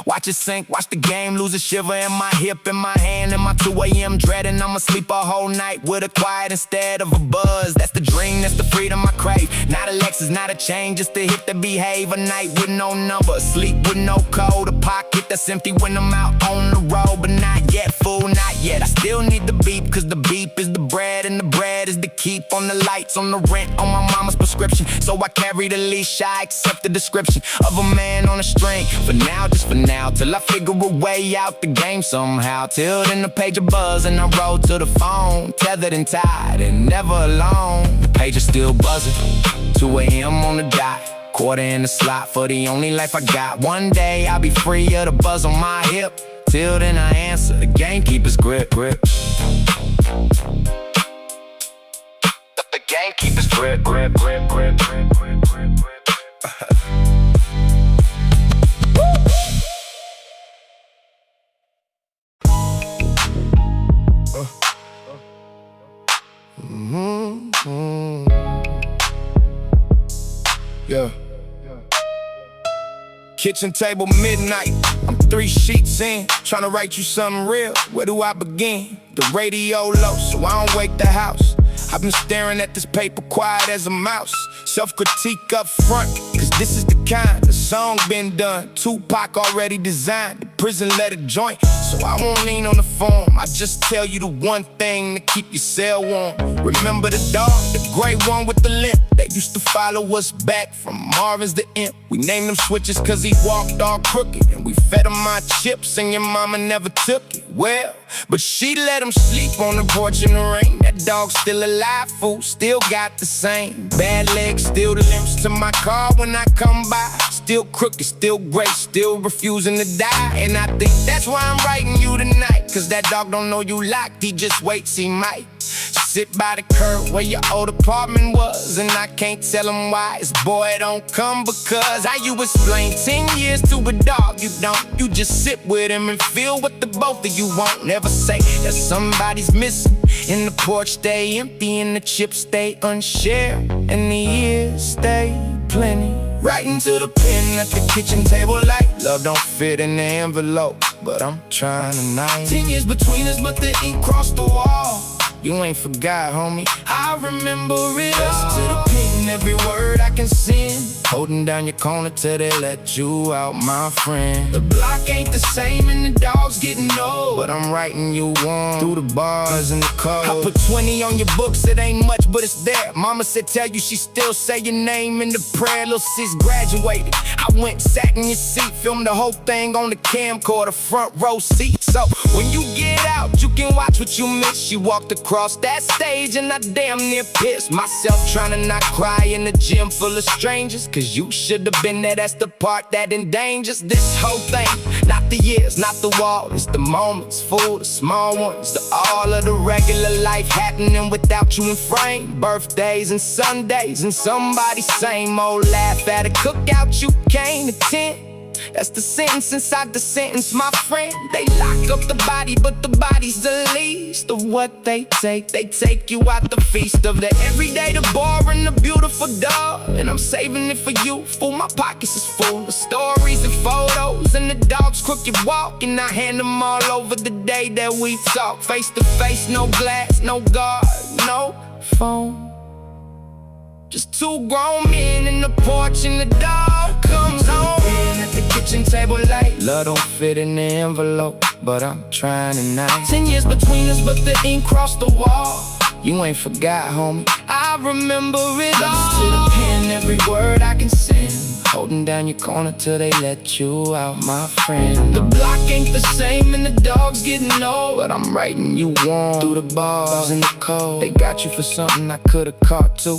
Watch it sink, watch the game lose a shiver in my hip, in my hand, in my 2 a.m. dreading I'ma sleep a whole night with a quiet instead of a buzz. That's the dream, that's the freedom I crave. Not a Lexus, not a chain, just a hit that behave. A night with no number, sleep with no code. A pocket that's empty when I'm out on the road. But not yet, fool, not yet. I still need the beep, cause the beep is the bread, and the bread is the keep. On the lights, on the rent, on my mama's prescription. So I carry the leash, I accept the description of a man on a string. For now, just for now, till I figure a way out the game somehow. Till then the page a buzz and I roll to the phone, tethered and tied and never alone. The page is still buzzing, 2 a.m. on the dot. Quarter in the slot for the only life I got. One day I'll be free of the buzz on my hip. Till then I answer, the gamekeeper's grip. The gamekeeper's grip. Yeah. Kitchen table midnight, I'm 3 sheets in, tryna write you something real. Where do I begin? The radio low, so I don't wake the house. I've been staring at this paper quiet as a mouse. Self-critique up front, cause this is the kind. The song been done, Tupac already designed. The prison let a joint, so I won't lean on the form. I just tell you the one thing to keep your cell warm. Remember the dog, the gray one with the limp, that used to follow us back from Marvin's the Imp. We named him Switches cause he walked all crooked, and we fed him my chips and your mama never took it. Well, but she let him sleep on the porch in the rain. That dog still alive, fool, still got the same. Bad legs, still the limps to my car when I come by. Still crooked, still great, still refusing to die. And I think that's why I'm writing you tonight, cause that dog don't know you locked, he just waits, he might sit by the curb where your old apartment was. And I can't tell him why his boy don't come, because how you explain 10 years to a dog? You don't, you just sit with him and feel what the both of you won't. Never say that somebody's missing, and the porch stay empty and the chips stay unshared, and the years stay plenty. Writing to the pen at the kitchen table like love don't fit in the envelope, but I'm trying tonight. 10 years between us, but the ink crossed the wall. You ain't forgot, homie, I remember it all. To the pen, every word I can send, holding down your corner till they let you out, my friend. The block ain't the same and the dog's getting old, but I'm writing you warm through the bars and the cold. I put 20 on your books, it ain't much, but it's there. Mama said tell you she still say your name in the prayer. Little sis graduated, I went, sat in your seat, filmed the whole thing on the camcorder, front row seat. So when you get out, you can watch what you miss. You walked across that stage and I damn near pissed myself trying to not cry in the gym full of strangers, cause you should have been there, that's the part that endangers this whole thing. Not the years, not the wall, it's the moments, fool, the small ones, the all of the regular life happening without you in frame. Birthdays and Sundays and somebody's same old laugh at a cookout you can't attend. That's the sentence inside the sentence, my friend. They lock up the body, but the body's the least of what they take. They take you out the feast of the everyday, the boring, the beautiful dog. And I'm saving it for you, fool, my pockets is full of stories and photos and the dog's crooked walk. And I hand them all over the day that we talk. Face to face, no glass, no guard, no phone. Just 2 grown men in the porch and the dog comes home. At the kitchen table like love don't fit in the envelope, but I'm trying tonight. 10 years between us, but the ink crossed the wall. You ain't forgot, homie, I remember it all. To the pen, every word I can send, holding down your corner till they let you out, my friend. The block ain't the same and the dog's getting old, but I'm writing you warm through the bars and the cold. They got you for something I could've caught too.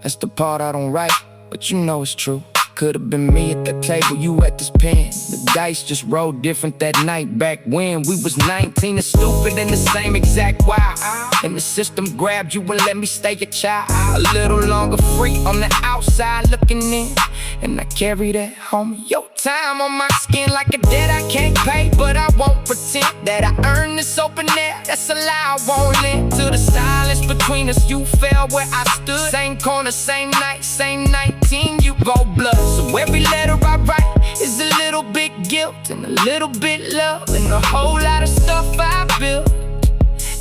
That's the part I don't write, but you know it's true. could've been me at the table, you at this pen. The dice just rolled different that night. Back when we was 19 and stupid in the same exact wow. And the system grabbed you and let me stay a child. A little longer free on the outside looking in, and I carry that, homie. Your time on my skin like a debt I can't pay, but I won't pretend that I earned this open air. That's a lie, I won't lend to the silence between us. You fell where I stood, same corner, same night, same 19, you go blood. So every letter I write is a little bit guilt and a little bit love and a whole lot of stuff I built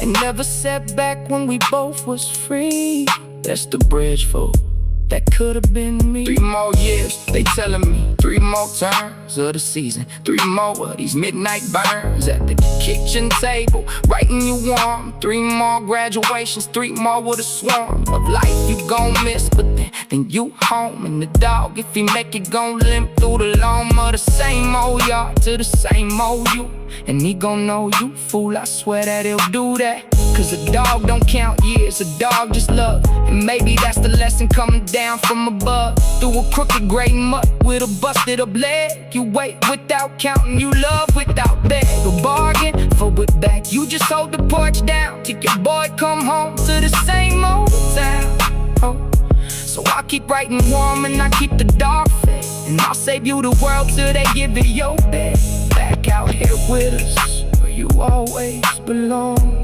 and never set back when we both was free. That's the bridge, fool. That could've been me. 3 more years, they telling me. 3 more turns of the season. 3 more of these midnight burns at the kitchen table, writing you warm. 3 more graduations, 3 more with a swarm of life you gon' miss, but then you home. And the dog, if he make it, gon' limp through the lawn of the same old yard to the same old you. And he gon' know you, fool, I swear that he'll do that. Cause a dog don't count years, a dog just love. And maybe that's the lesson coming down from above. Through a crooked gray mutt with a busted up leg. You wait without counting, you love without beg. A bargain for it back, you just hold the porch down till your boy come home to the same old town. Oh. So I keep writing warm and I keep the dark fed, and I'll save you the world till they give it your bed. Back out here with us, where you always belonged.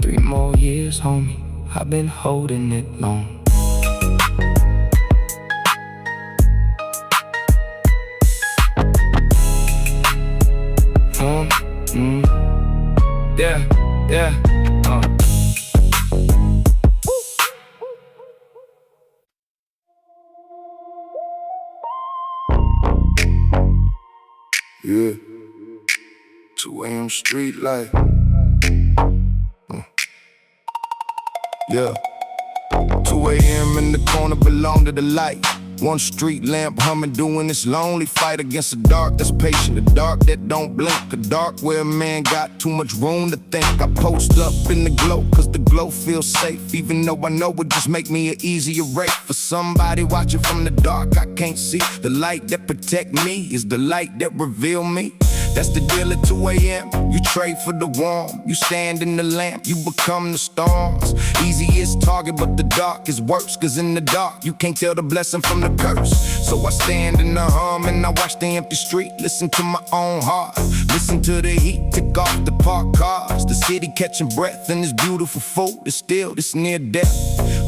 3 more years, homie, I've been holding it long. Yeah. Yeah, 2 a.m. Streetlight. Yeah, 2 a.m. in the corner belong to the light. One street lamp humming, doing this lonely fight against a dark that's patient, a dark that don't blink, a dark where a man got too much room to think. I post up in the glow, cause the glow feels safe, even though I know it just make me an easier rape. For somebody watching from the dark, I can't see. The light that protect me is the light that reveal me. That's the deal at 2 a.m. You trade for the warm, you stand in the lamp, you become the stars. Easy is target, but the dark is worse, cause in the dark you can't tell the blessing from the curse. So I stand in the hum and I watch the empty street, listen to my own heart, listen to the heat tick off the parked cars. The city catching breath and this beautiful food is still this near death.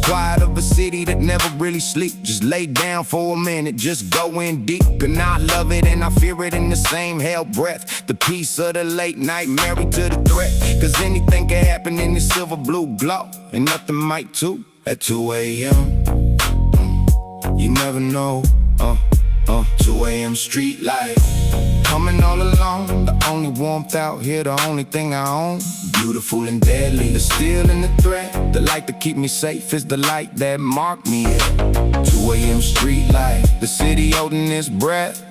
Quiet of a city that never really sleep, just lay down for a minute, just go in deep. And I love it and I fear it in the same hell breath. The peace of the late night, married to the threat, cause anything can happen in this silver blue glow, and nothing might too at 2 a.m. You never know. 2 a.m. street light, coming all alone. The only warmth out here, the only thing I own. Beautiful and deadly, the steel and the threat. The light that keep me safe is the light that marked me at 2 a.m. street light. The city holding its breath.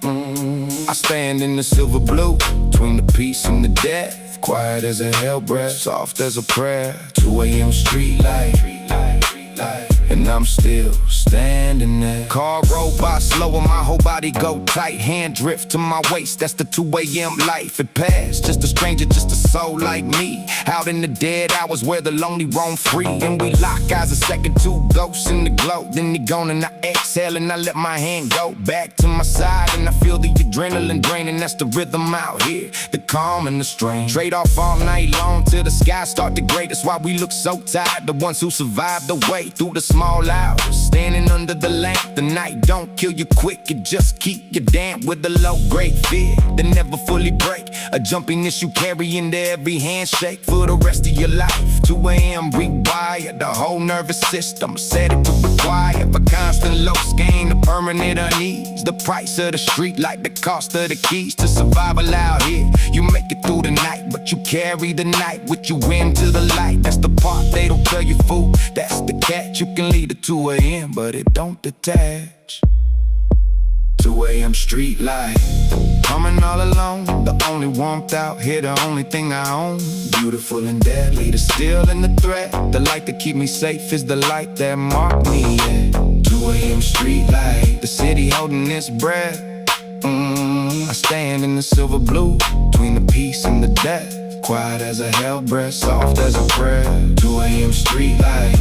I stand in the silver blue, between the peace and the death. Quiet as a hell breath, soft as a prayer. 2 a.m. street light, and I'm still standing there. Car roll by slow and my whole body go tight. Hand drift to my waist, that's the 2 a.m. life. It passed, just a stranger, just a soul like me. Out in the dead hours where the lonely roam free. And we lock eyes a second, 2 ghosts in the glow. Then he gone and I exhale and I let my hand go back to my side. And I feel the adrenaline draining, that's the rhythm out here, the calm and the strain. Trade off all night long till the sky start to gray. That's why we look so tired, the ones who survived the way through the small hours. Standing under the lamp, the night don't kill you quick, it just keep you damp with a low-grade fear that never fully break. A jumpiness you carry into every handshake for the rest of your life. 2 a.m. rewire the whole nervous system, set it to require for constant low gain, the permanent unease, the price of the street light, the cost of the keys to survival out here. You make it through the night, but you carry the night with you into the light. That's the part they don't tell you, fool, that's the catch. You can leave at 2 a.m. but it don't detach. 2 a.m. street light, coming all alone. The only warmth out here, the only thing I own. Beautiful and deadly, the steel and the threat. The light that keep me safe is the light that marked me, yeah. 2 a.m. street holding this breath. I stand in the silver blue, between the peace and the death. Quiet as a hell breath, soft as a prayer. 2 a.m. streetlight,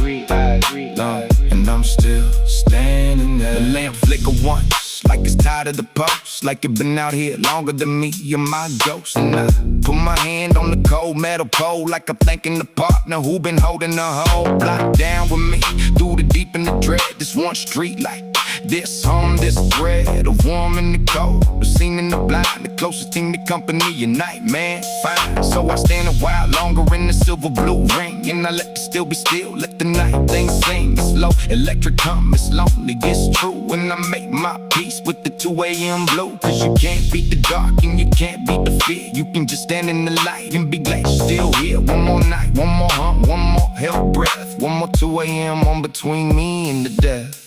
and I'm still standing there. The lamp flicker once, like it's tired of the post, like it been out here longer than me, you're my ghost. And I put my hand on the cold metal pole, like I'm thanking the partner who been holding the whole block down with me. Through the deep and the dread, this one streetlight. This home, this thread, the warm and the cold, the seen in the blind, the closest thing to company at night, man. Fine, so I stand a while longer in the silver blue ring, and I let the still be still, let the night things sing. It's low, electric hum, it's lonely, it's true. When I make my peace with the 2 a.m. blue, cause you can't beat the dark and you can't beat the fear. You can just stand in the light and be glad you're still here. One more night, one more hump, one more hell breath, one more 2 a.m. on between me and the death.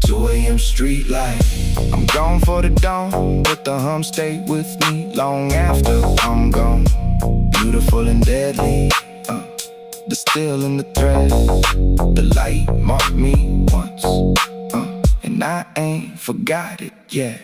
2 a.m. streetlight. I'm gone for the dawn, but the hum stayed with me long after I'm gone. Beautiful and deadly, the steel and the thread. The light marked me once, and I ain't forgot it yet.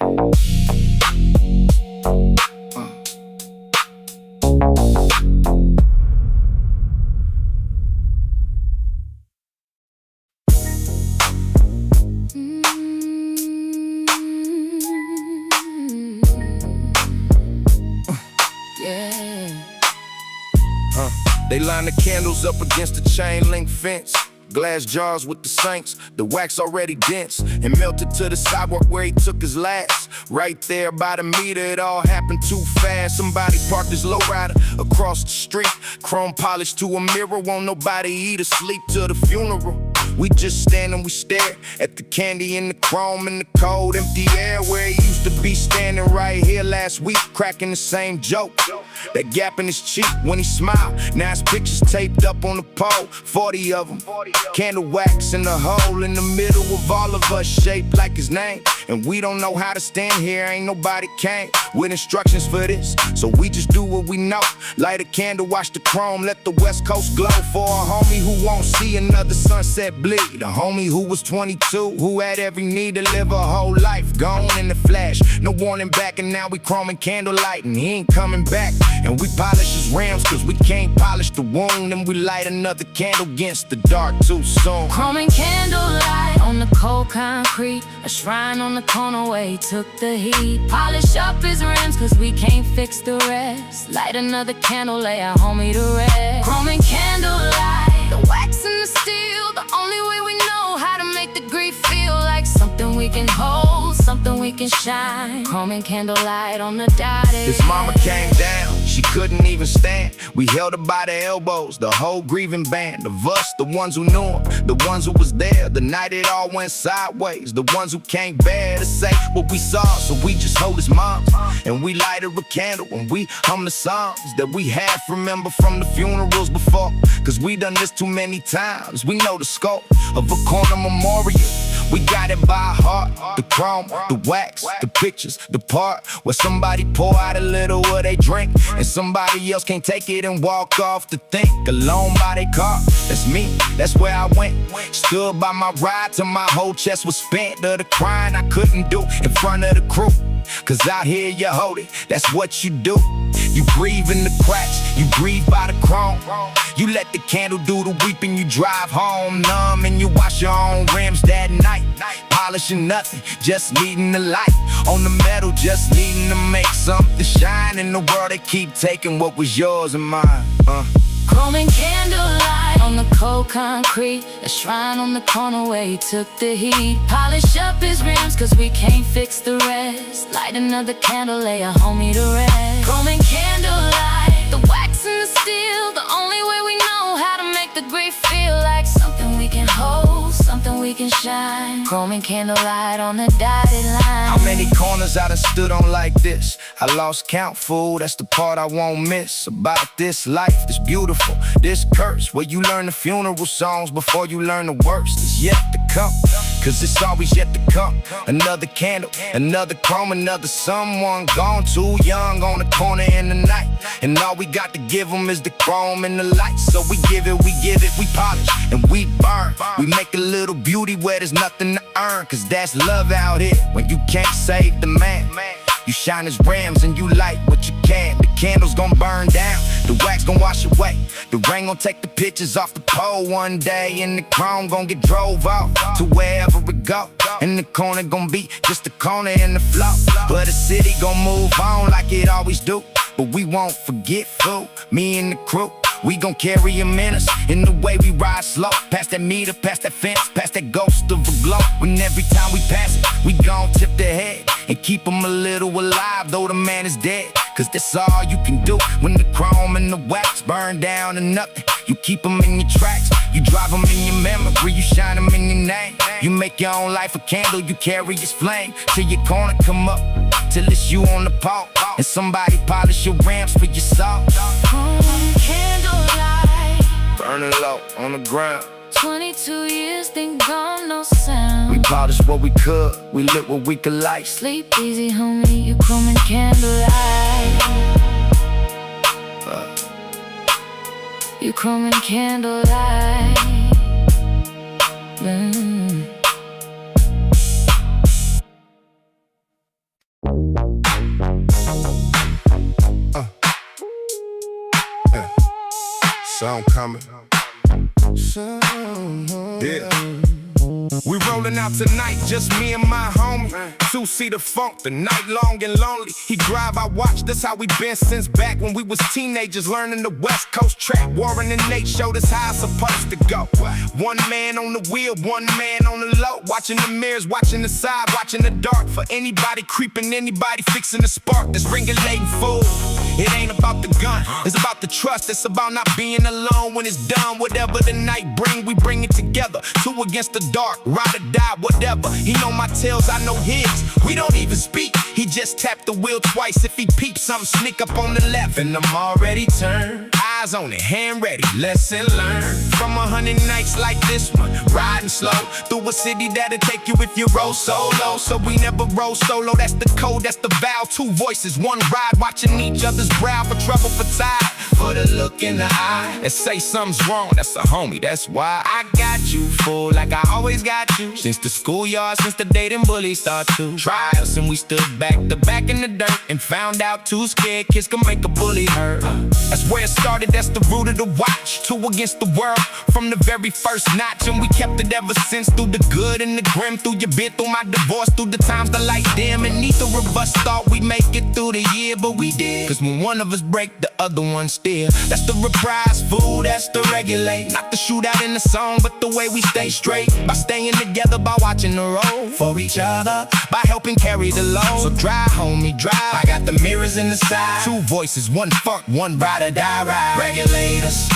They line the candles up against the chain link fence. Glass jars with the saints, the wax already dense, and melted to the sidewalk where he took his last. Right there by the meter, it all happened too fast. Somebody parked his lowrider across the street, chrome polished to a mirror. Won't nobody eat or sleep till the funeral. We just stand and we stare at the candy and the chrome and the cold empty air, where he used to be standing right here last week, cracking the same joke. That gap in his cheek when he smiled, now his pictures taped up on the pole, 40 of them. Candle wax in the hole in the middle of all of us, shaped like his name. And we don't know how to stand here, ain't nobody came with instructions for this, so we just do what we know. Light a candle, watch the chrome, let the west coast glow. For a homie who won't see another sunset bleed, a homie who was 22, who had every need to live a whole life, gone in the flash, no warning back. And now we chroming candlelight, and he ain't coming back. And we polish his rims, cause we can't polish the wound. And we light another candle against the dark too soon. Chroming candlelight on the cold concrete, a shrine on the corner where he took the heat. Polish up his rims, cause we can't fix the rest. Light another candle, lay our homie to rest. Chroming candlelight, the wax and the steel, the only way we know how to make the grief feel like something we can hold, something we can shine. Chroming candlelight on the dotted. His mama came down, she couldn't even stand. We held her by the elbows, the whole grieving band of us, the ones who knew him, the ones who was there the night it all went sideways, the ones who can't bear to say what we saw. So we just hold his mom, and we light her a candle, and we hum the songs that we half remember from the funerals before. Cause we done this too many times, we know the scope of a corner memorial. We got it by heart, the chrome, the wax, the pictures, the part where somebody pour out a little of they drink, and somebody else can't take it and walk off to think alone by their car. That's me, that's where I went. Stood by my ride till my whole chest was spent. Of the crying I couldn't do in front of the crew. Cause out here you hold it, that's what you do. You grieve in the cracks, you grieve by the chrome. You let the candle do the weeping, you drive home numb, and you wash your own rims that night. Polishing nothing, just needing the light on the metal, just needing to make something shine in the world. They keep taking what was yours and mine. Chroming candlelight on the cold concrete, a shrine on the corner where he took the heat. Polish up his rims, cause we can't fix the rest. Light another candle, lay a homie to rest. Chroming candlelight, the wax and the steel, the only way we know how to make the grief feel like something we can hold, something we can shine. Chroming candlelight on the dotted line. How many corners I done stood on like this? I lost count, fool, that's the part I won't miss. About this life, this beautiful, this curse, where you learn the funeral songs before you learn the worst is yet to come. cause it's always yet to come. Another candle, another chrome, another someone gone too young on the corner in the night. And all we got to give them is the chrome and the light. So we give it, we polish, and we burn. We make a little beauty where there's nothing to earn, cause that's love out here when you can't save the man. You shine as rams and you light what you can. The candle's gon' burn down, the wax gon' wash away. The rain gon' take the pictures off the pole one day, and the chrome gon' get drove off to wherever we go. And the corner gon' be just a corner in the flow. But the city gon' move on like it always do. But we won't forget food, me and the crew. We gon' carry a menace in the way we ride slow. Past that meter, past that fence, past that ghost of a glow. When every time we pass it, we gon' tip the head and keep them a little alive, though the man is dead. Cause that's all you can do when the chrome and the wax burn down to nothing. You keep them in your tracks, you drive them in your memory, you shine them in your name. You make your own life a candle, you carry its flame till your corner come up, till it's you on the pole, and somebody polish your ramps for your soul. Candlelight, Burning low on the ground. 22 years, think gone, no sound. We polished what we could, we lit what we could light. Sleep easy, homie, you chrome and candlelight. You chrome and candlelight. Sound coming. Yeah. We rolling out tonight, just me and my homie. Two-seater funk, the night long and lonely. He drive, I watch, that's how we been since back when we was teenagers, learning the West Coast track. Warren and Nate showed us how it's supposed to go. One man on the wheel, one man on the low. Watching the mirrors, watching the side, watching the dark. For anybody creeping, anybody fixing the spark that's regulating food. It ain't about the gun, it's about the trust. It's about not being alone when it's done. Whatever the night bring, we bring it together. Two against the dark, ride or die, whatever. He know my tales, I know his. We don't even speak, he just tapped the wheel twice. If he peeps, something sneak up on the left, and I'm already turned. Eyes on it, hand ready, lesson learned. From 100 nights like this one, riding slow through a city that'll take you if you roll solo. So we never roll solo, that's the code, that's the vow. Two voices, one ride, watching each other's brow. For trouble, for tide, for the look in the eye. And say something's wrong, that's a homie, that's why I got you, fool, like I always got you. Since the schoolyard, since the dating bullies start to try us, and we stood back to back in the dirt and found out two scared kids can make a bully hurt. That's where it started, that's the root of the watch. Two against the world from the very first notch, and we kept it ever since. Through the good and the grim, through your bid, through my divorce, through the times the light dim, and neither of us thought we'd make it through the year, but we did. Cause when one of us break, the other one still. That's the reprise, fool, that's the regulate. Not the shootout in the song, but the way we stay straight. By staying together, by watching the road for each other, by helping carry the load. So drive, homie, drive. I got the mirrors in the side. Two voices, one funk, one ride or die ride. Regulators,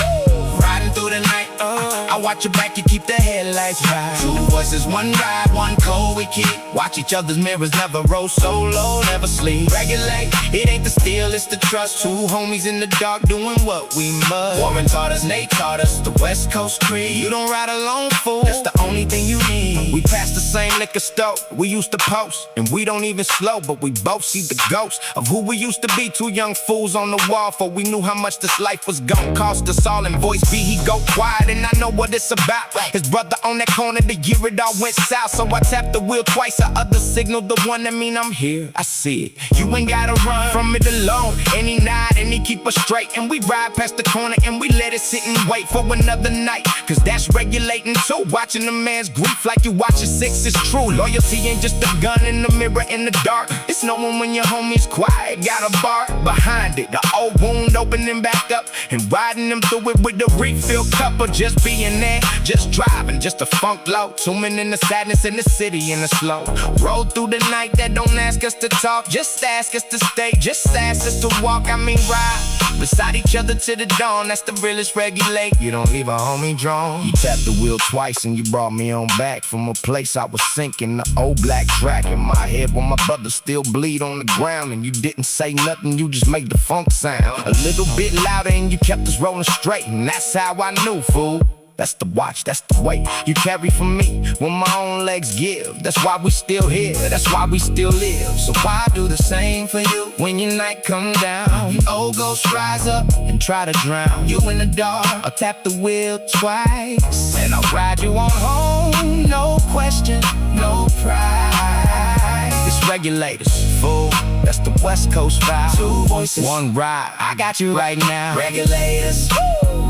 riding through the night. I watch your back, you keep the headlights right. Two voices, one ride, one code we keep. Watch each other's mirrors, never roll solo, never sleep. Regulate, it ain't the steal, it's the trust. Two homies in the dark doing what we must. Warren taught us, Nate taught us, the West Coast creed. You don't ride alone, fool, that's the only thing you need. We passed the same liquor store we used to post, and we don't even slow, but we both see the ghost of who we used to be. Two young fools on the wall, for we knew how much this life was gonna cost us all. And voice B, he go quiet, and I know what it's about. His brother on that corner, the year it all went south. So I tapped the wheel twice, the other signal, the one that mean I'm here. I see it, you ain't gotta run from it alone. And he nod and he keep us straight, and we ride past the corner and we let it sit and wait for another night. Cause that's regulating too, watching a man's grief like you watching Six is true. Loyalty ain't just a gun in the mirror in the dark. It's knowing when your homie's quiet, got a bar behind it. The old wound opening back up and riding them through it with the refill cup. Or just being there, just driving, just a funk low. Tuning in the sadness in the city in the slow. Roll through the night, that don't ask us to talk, just ask us to stay, just ask us to walk. I mean ride beside each other to the dawn, that's the realest regulate. You don't leave a homie drawn. You tapped the wheel twice and you brought me on back from a place I was sinking, the old black track in my head when my brother still bleed on the ground. And you didn't say nothing, you just made the funk sound a little bit louder, and you kept us rolling straight, and that's how I knew, fool, That's the watch, that's the weight you carry for me when my own legs give. That's why we still here, that's why we still live. So why do the same for you when your night come down? The old ghost rise up and try to drown you in the dark. I'll tap the wheel twice and I'll ride you on home. No question, no pride. It's Regulators, fool. That's the West Coast vibe. Two voices, one ride. I got you right now. Regulators,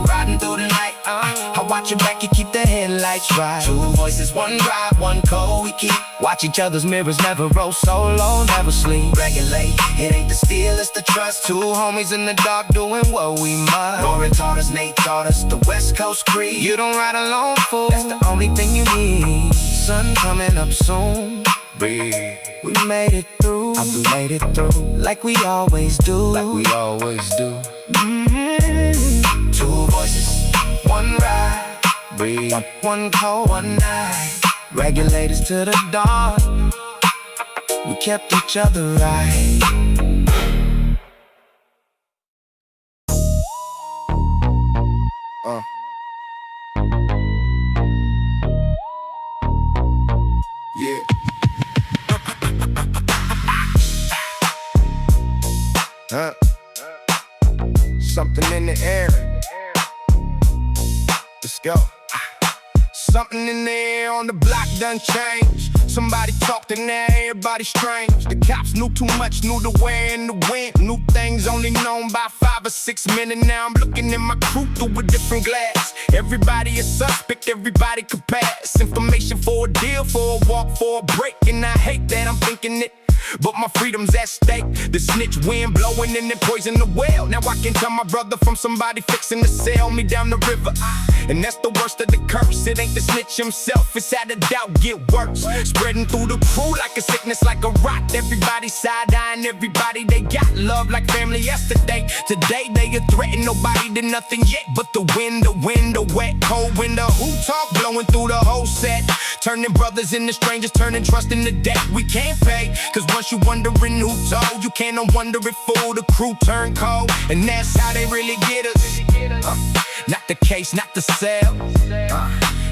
riding through the night. I watch your back, you keep the headlights right. Two voices, one drive, one code. We keep watch each other's mirrors, never roll solo, never sleep. Regulate, it ain't the steal, it's the trust. Two homies in the dark doing what we must. Lauren taught us, Nate taught us, the West Coast creed. You don't ride alone, fool. That's the only thing you need. Sun coming up soon. Breathe. We made it through. I made it through. Like we always do. Like we always do. Two voices, one ride. Breathe. One cold, one night. Regulators to the dawn. We kept each other right. Yeah. Something in the air. Let's go. Something in the air on the block done changed. Somebody talked and now everybody strange. The cops knew too much, knew the way and the wind. Knew things only known by 5 or 6 men. And now I'm looking at my crew through a different glass. Everybody is suspect, everybody could pass information for a deal, for a walk, for a break. And I hate that I'm thinking it, but my freedom's at stake. The snitch wind blowing and it poison the well. Now I can tell my brother from somebody fixing to sail me down the river. And that's the worst of the curse. It ain't the snitch himself, it's how the doubt get worse. Spreading through the crew like a sickness, like a rot. Everybody side-eyeing everybody. They got love like family yesterday. Today they a threaten, nobody did nothing yet. But the wind, the wet, cold window. Who talk blowing through the whole set. Turning brothers into strangers, turning trust into debt. We can't pay, cause once you wondering who told, you can't wonder if fool. The crew turn cold, and that's how they really get us. Not the case, not the cell.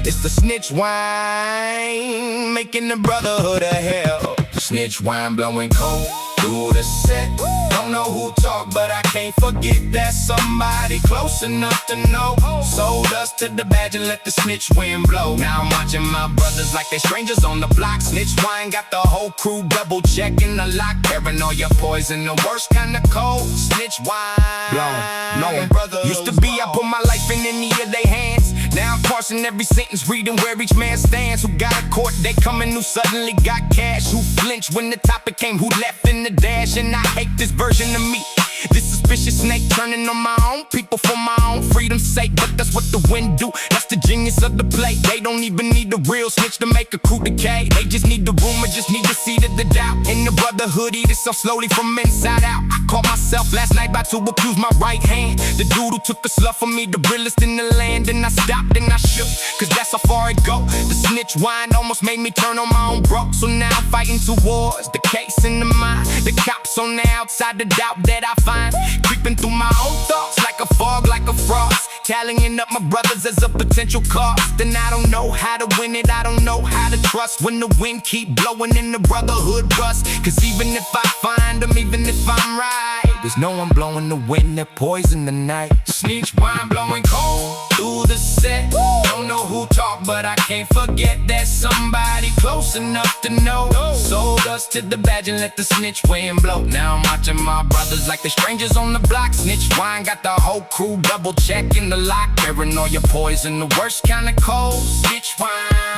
It's the snitch wine, making the brotherhood of hell. Snitch wine blowing cold through the set. Don't know who talk, but I can't forget that somebody close enough to know. Sold us to the badge and let the snitch wind blow. Now I'm watching my brothers like they strangers on the block. Snitch wine got the whole crew double checking the lock. Paranoia poison, the worst kind of cold. Snitch wine blowing brother. Used to be I put my life in any of their hands. Now I'm parsing every sentence, reading where each man stands. Who got a court date coming, who suddenly got cash. Who flinched when the topic came, who left in the dash. And I hate this version of me, this suspicious snake turning on my own people for my own freedom's sake. But that's what the wind do, that's the genius of the play. They don't even need the real snitch to make a crew decay. They just need the rumor, just need to see the doubt. In the brotherhood, eat itself slowly from inside out. I caught myself last night about to accuse my right hand. The dude who took a sluff for me, the realest in the land. And I stopped and I shook, cause that's how far it go. The snitch wine almost made me turn on my own bro. So now I'm fighting towards the case in the mind. The cops on the outside, the doubt that I find creeping through my own thoughts like a fog, like a frost. Tallying up my brothers as a potential cost. And I don't know how to win it, I don't know how to trust when the wind keep blowing in the brotherhood rust. Cause even if I find them, even if I'm right, there's no one blowing the wind that poison the night. Snitch wine blowing cold through the set. Don't know who talk, but I can't forget that somebody close enough to know. Sold us to the badge and let the snitch wind blow. Now I'm watching my brothers like the strangers on the block. Snitch wine got the whole crew double checking the lock. Paranoia poison, the worst kind of cold. Snitch wine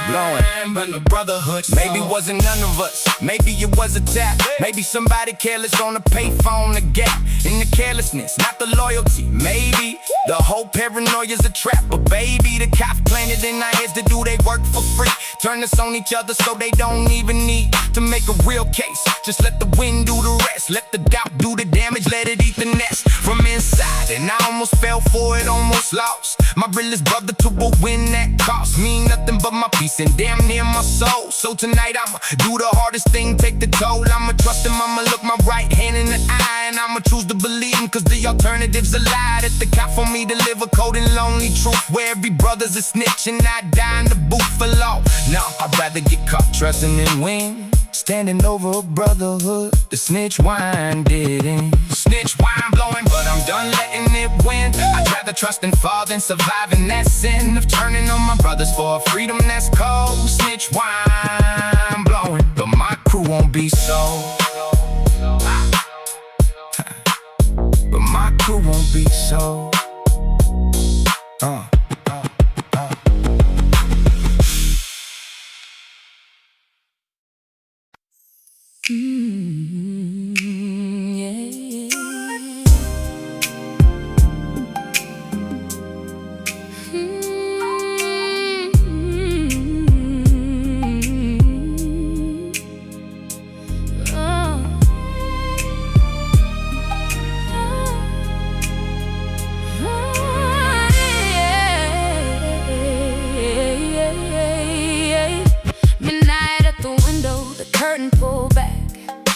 blowing, but the brotherhood maybe wasn't none of us. Maybe it was a tap. Maybe somebody careless on the payphone. The gap in the carelessness, not the loyalty. Maybe the whole paranoia's a trap. But baby, the cops planted in our heads to do they work for free. Turn us on each other so they don't even need to make a real case. Just let the wind do the rest. Let the doubt do the damage, let it eat the nest from inside. And I almost fell for it, almost lost my realest brother to a win that cost me nothing but my peace peace and damn near my soul. So tonight I'ma do the hardest thing, take the toll. I'ma trust him, I'ma look my right hand in the eye, and I'ma choose to believe him, cause the alternative's a lie. At the cap for me to live a cold and lonely truth, where every brother's a snitch and I die in the booth for law. Nah, I'd rather get caught trusting and win, standing over a brotherhood. The snitch wine didn't. Snitch wine blowing, but I'm done letting it win. I'd rather trust and fall than surviving that sin of turning on my brothers for a freedom that's cold. Snitch wine blowing, but my crew won't be so. But my crew won't be so.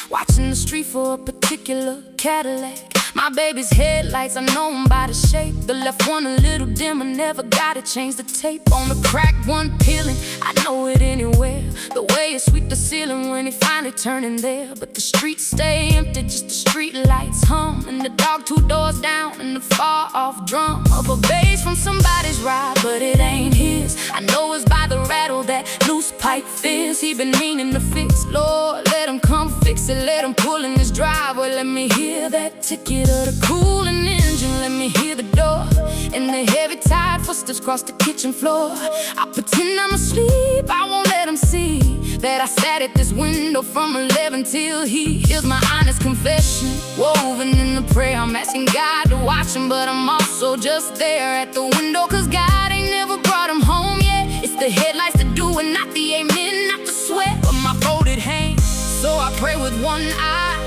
Watching the street for a particular Cadillac. My baby's headlights, I know them by the shape. The left one a little dimmer, never gotta change the tape. On the cracked one peeling, I know it anywhere. The way it sweep the ceiling when he finally turning there. But the streets stay empty, just the street lights hum. And the dog 2 doors down and the far off drum of a bass from somebody's ride, but it ain't his. I know it's by the rattle that loose pipe fizz. He been meaning to fix, Lord, let him come fix it. Let him pull in his driveway, let me hear that ticket of the cooling engine. Let me hear the door and the heavy tide footsteps cross the kitchen floor. I pretend I'm asleep, I won't let him see that I sat at this window from 11 till he hears my honest confession, woven in the prayer. I'm asking God to watch him, but I'm also just there at the window, cause God ain't never brought him home yet. It's the headlights that do it, not the amen, not the sweat of my folded hands. So I pray with one eye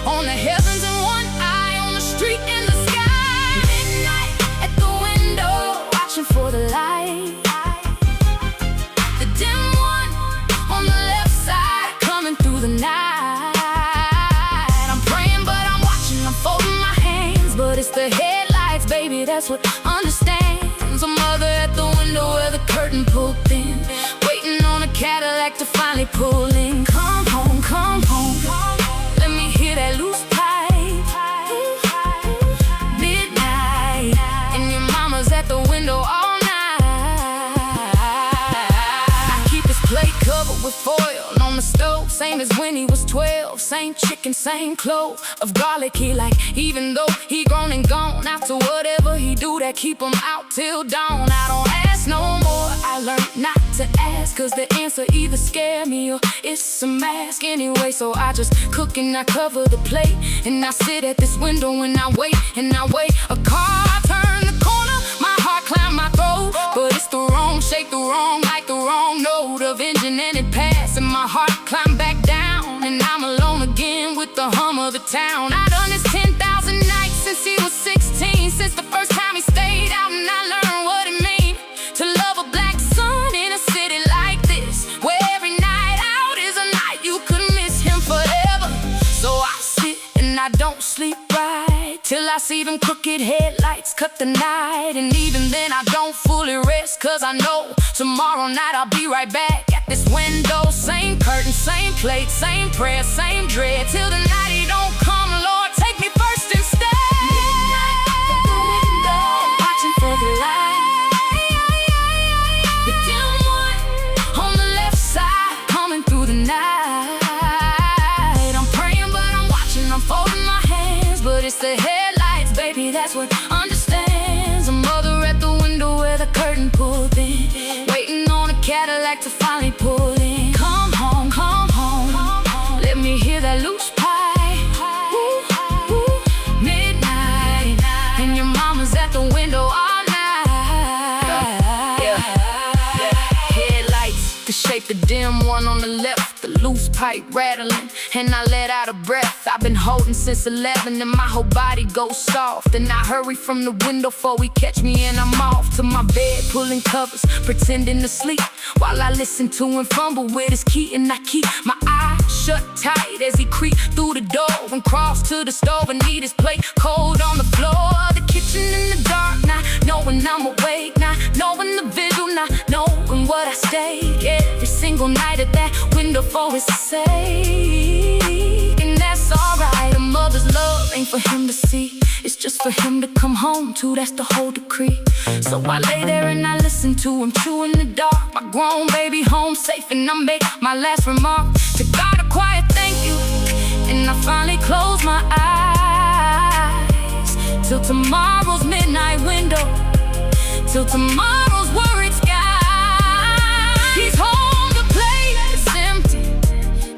on the heavens and one eye on the street and the sky. Midnight at the window, watching for the light. The dim one on the left side, coming through the night. I'm praying, but I'm watching, I'm folding my hands. But it's the headlights, baby, that's what understands. A mother at the window where the curtain pulled thin, waiting on a Cadillac to finally pull in. Come home, come home, let me hear that loose pipe. Midnight, and your mama's at the window all night. I keep his plate covered with foil on the stove, same as when he was 12. Same chicken, same clove of garlic he like, even though he grown and gone. After whatever he do, that keep him out till dawn. I don't ask no more, I learned not to ask, cause the answer either scare me or it's a mask anyway. So I just cook and I cover the plate, and I sit at this window and I wait and I wait. A car turn the corner, my heart climb my throat, but it's the wrong shape, the wrong light, the wrong note of engine, and it passed and my heart climbed back down, and I'm alone again with the hum of the town. I done this 10,000 nights since he was 16, since the first time he stayed out, and I learned what it means to love a black sun in a city like this, where every night out is a night you could miss him forever. So I sit and I don't sleep right till I see them crooked headlights cut the night. And even then I don't fully rest, cause I know tomorrow night I'll be right back at this window. Same curtain, same plate, same prayer, same dread, till the night he don't come. Lord, take me first instead. Midnight at the window, watching for the light. The dim one on the left side, coming through the night. I'm praying, but I'm watching, I'm folding my hands, but it's the headlights, baby, that's what understands. A mother at the window where the curtain pulled in, waiting on a Cadillac to finally pull in. Come home, let me hear that loose pipe. Ooh, ooh, midnight, and your mama's at the window all night. Headlights, the shape, the dim one on the left, the loose pipe rattling, and I let out a breath. I've been holding since 11 and my whole body goes soft. And I hurry from the window before he catch me, and I'm off to my bed pulling covers, pretending to sleep, while I listen to him fumble with his key. And I keep my eyes shut tight as he creep through the door and cross to the stove and eat his plate cold on the floor. The kitchen in the dark, not knowing I'm awake, not knowing the visual, not knowing what I stayed every single night at that window for his sake. And that's alright, a mother's love ain't for him to see, it's just for him to come home to, that's the whole decree. So I lay there and I listen to him chew in the dark, my grown baby home safe, and I make my last remark to God, a quiet thank you. And I finally close my eyes till tomorrow's midnight window, till tomorrow's worried sky. He's home, the place empty,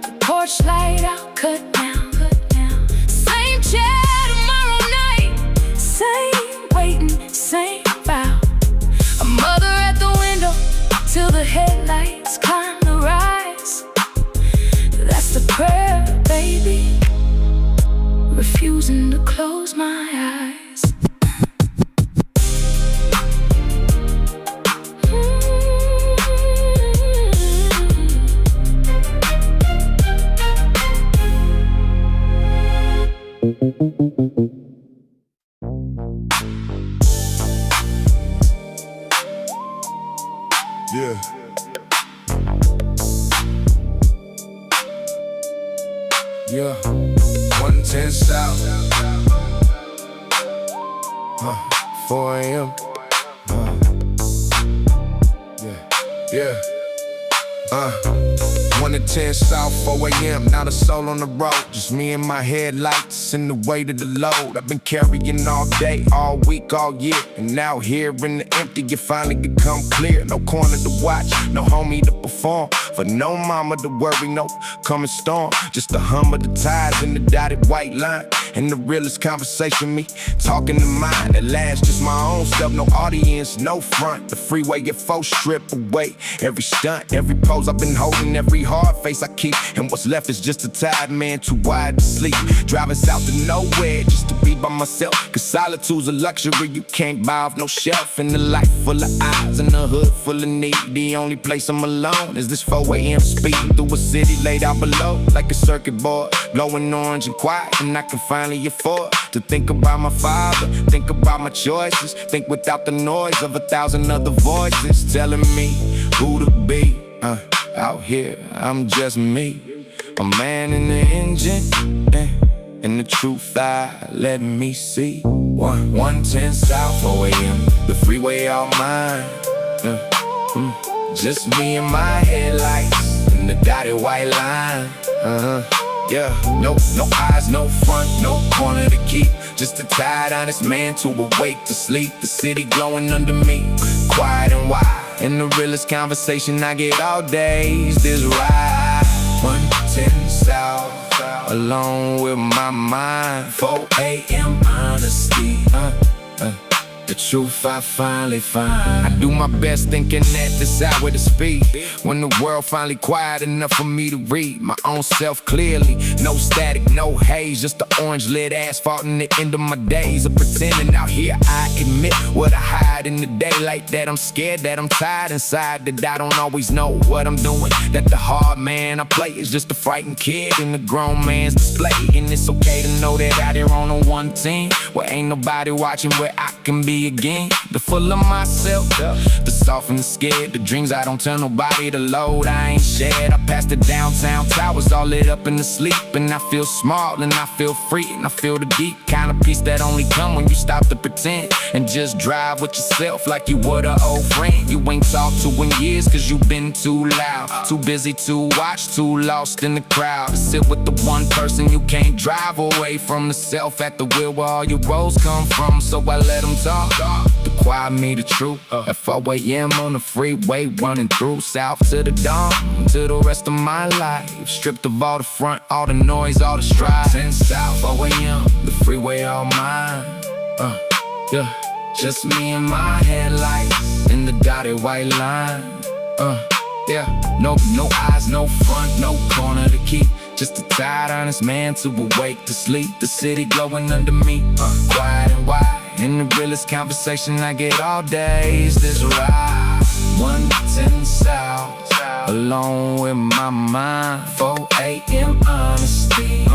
the porch light out, cut down. Same chair tomorrow night, same waiting, same bow. A mother at the window till the headlights climb the rise. That's the prayer, baby, refusing to close my eyes. Yeah. Yeah. 110 South. 4 a.m. Yeah. 1 to 10 South, 4 a.m. Not a soul on the road, just me and my headlights and the weight of the load. I've been carrying all day, all week, all year, and now here in the empty, it finally become clear. No corner to watch, no homie to perform, for no mama to worry, no coming storm. Just the hum of the tides and the dotted white line, and the realest conversation, me talking to mine. At last, just my own stuff, no audience, no front. The freeway get 4 strip away. Every stunt, every pose I've been holding, every hard face I keep, and what's left is just a tired man too wide to sleep. Driving south to nowhere just to be by myself, cause solitude's a luxury you can't buy off no shelf. In the life full of eyes and the hood full of need, the only place I'm alone is this 4 a.m. speeding through a city laid out below like a circuit board, glowing orange and quiet, and I can finally afford to think about my father, think about my choices, think without the noise of 1,000 other voices telling me who to be. Out here, I'm just me, a man in the engine, and the truth I let me see. 110 South, 4 a.m. The freeway all mine. Just me and my headlights and the dotted white line. Yeah, no eyes, no front, no corner to keep. Just a tired, honest man too awake to sleep. The city glowing under me, quiet and wide. And the realest conversation I get all day is this ride. 110 South, alone with my mind. 4 a.m. honesty, the truth I finally find. I do my best thinking at this hour to speed, when the world finally quiet enough for me to read my own self clearly. No static, no haze, just the orange lit asphalt and the end of my days of pretending. Out here I admit what I hide in the daylight, that I'm scared, that I'm tired inside, that I don't always know what I'm doing, that the hard man I play is just a frightened kid in the grown man's display. And it's okay to know that out here on a 110 where ain't nobody watching, where I can be again, the full of myself, the soft and the scared, the dreams I don't tell nobody, the load I ain't shared. I passed the downtown towers all lit up in the sleep, and I feel small and I feel free, and I feel the deep kind of peace that only come when you stop to pretend and just drive with yourself like you would an old friend you ain't talked to in years, cause you been too loud, too busy to watch, too lost in the crowd to sit with the one person you can't drive away from the self at the wheel where all your roads come from. So I let them talk, the quiet me the truth. At 4 a.m. on the freeway, running through south to the dawn, to the rest of my life, stripped of all the front, all the noise, all the strife. 10 South, 4 a.m. the freeway all mine. Yeah, just me and my headlights in the dotted white line. Yeah, no eyes, no front, no corner to keep. Just a tired, honest man too awake to sleep. The city glowing under me, quiet and wide. And the realest conversation I get all day is this ride 110 South, alone with my mind. 4 a.m. honesty,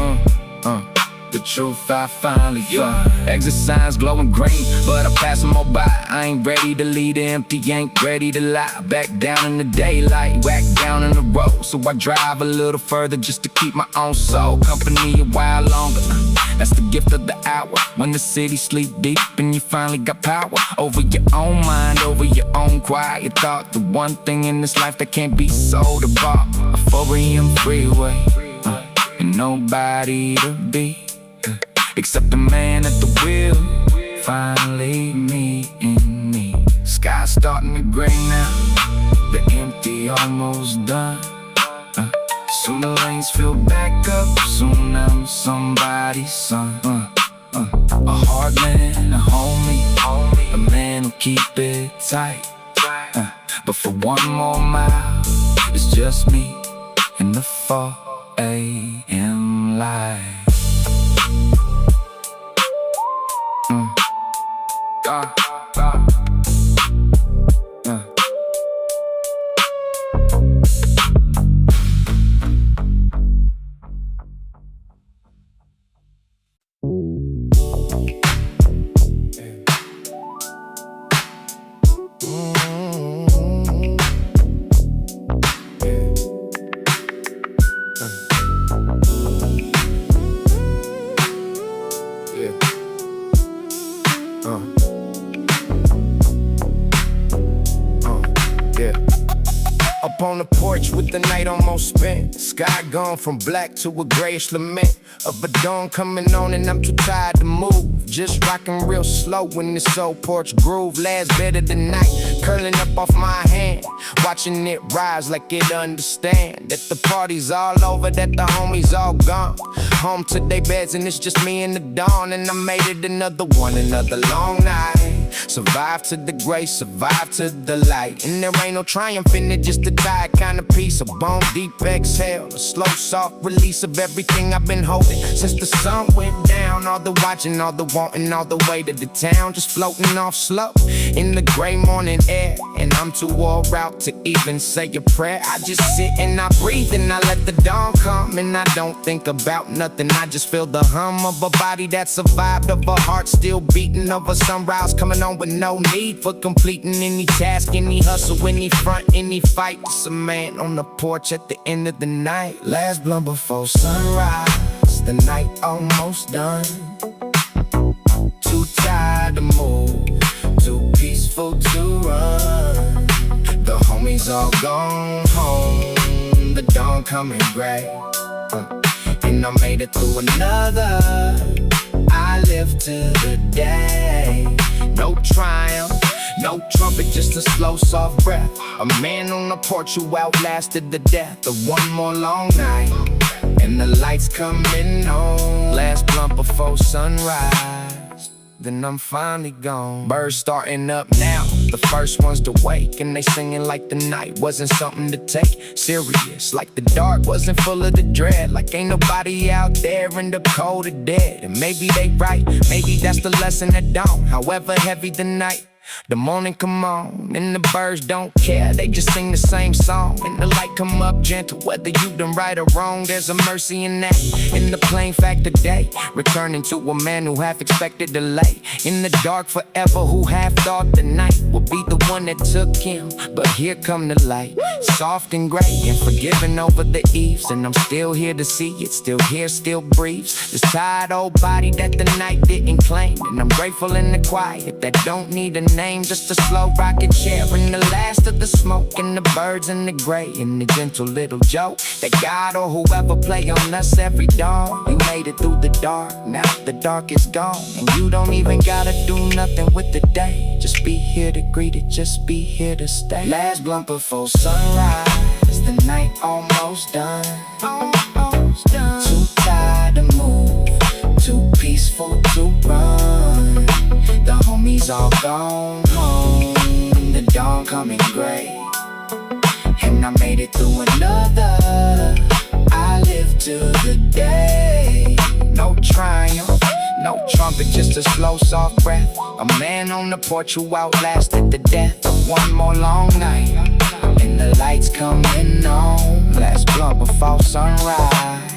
the truth I finally find. Exit signs glowing green, but I pass them all by. I ain't ready to lead the empty, ain't ready to lie. Back down in the daylight, back down in the road. So I drive a little further just to keep my own soul company a while longer. That's the gift of the hour, when the city sleep deep and you finally got power over your own mind, over your own quiet thought. The one thing in this life that can't be sold or bought. A 4 a.m. freeway, and nobody to be except the man at the wheel. Finally me and me. Sky's starting to gray now, the empty almost done. Soon the lanes fill back up, soon I'm somebody's son. A hard man, a homie, a man who'll keep it tight. But for one more mile, it's just me in the 4 a.m. light. Up on the porch with the night almost spent. Sky gone from black to a grayish lament of a dawn coming on and I'm too tired to move. Just rocking real slow in this old porch groove. Last bed of the night, curling up off my hand, watching it rise like it understand that the party's all over, that the homies all gone home to their beds and it's just me and the dawn. And I made it another one, another long night. Survive to the gray, survive to the light. And there ain't no triumph in it, just a tired kind of peace. A bone deep exhale, a slow soft release of everything I've been holding since the sun went down. All the watching, all the wanting, all the way to the town, just floating off slow in the gray morning air. And I'm too wore out to even say a prayer. I just sit and I breathe and I let the dawn come. And I don't think about nothing, I just feel the hum of a body that survived, of a heart still beating, of a sunrise coming on with no need for completing any task, any hustle, any front, any fight. It's a man on the porch at the end of the night. Last blunt before sunrise, the night almost done. Too tired to move, too peaceful to run. The homies all gone home, the dawn coming gray. And I made it through another, I live to the day. No triumph, no trumpet, just a slow, soft breath. A man on the porch who outlasted the death of one more long night. And the lights coming on, last blunt before sunrise, then I'm finally gone. Birds starting up now, the first ones to wake. And they singing like the night wasn't something to take serious, like the dark wasn't full of the dread, like ain't nobody out there in the cold or dead. And maybe they right, maybe that's the lesson at dawn. However heavy the night, the morning come on, and the birds don't care, they just sing the same song. And the light come up gentle, whether you done right or wrong. There's a mercy in that, in the plain fact of day. Returning to a man who half expected to lay in the dark forever, who half thought the night would be the one that took him. But here come the light, soft and gray and forgiving over the eaves. And I'm still here to see it, still here, still breathes. This tired old body that the night didn't claim. And I'm grateful in the quiet that don't need a name, just a slow rocket chair and the last of the smoke, and the birds in the gray and the gentle little joke that God or whoever play on us every dawn. You made it through the dark, now the dark is gone, and you don't even gotta do nothing with the day. Just be here to greet it, just be here to stay. Last blunt before sunrise, the night almost done. Almost done. Too tired to move, too peaceful to run. The homies all gone home, the dawn coming gray. And I I made it through another. I live to the day. No triumph, no trumpet, just a slow, soft breath. A man on the porch who outlasted the death of one more long night. And the lights coming on, last blunt before sunrise.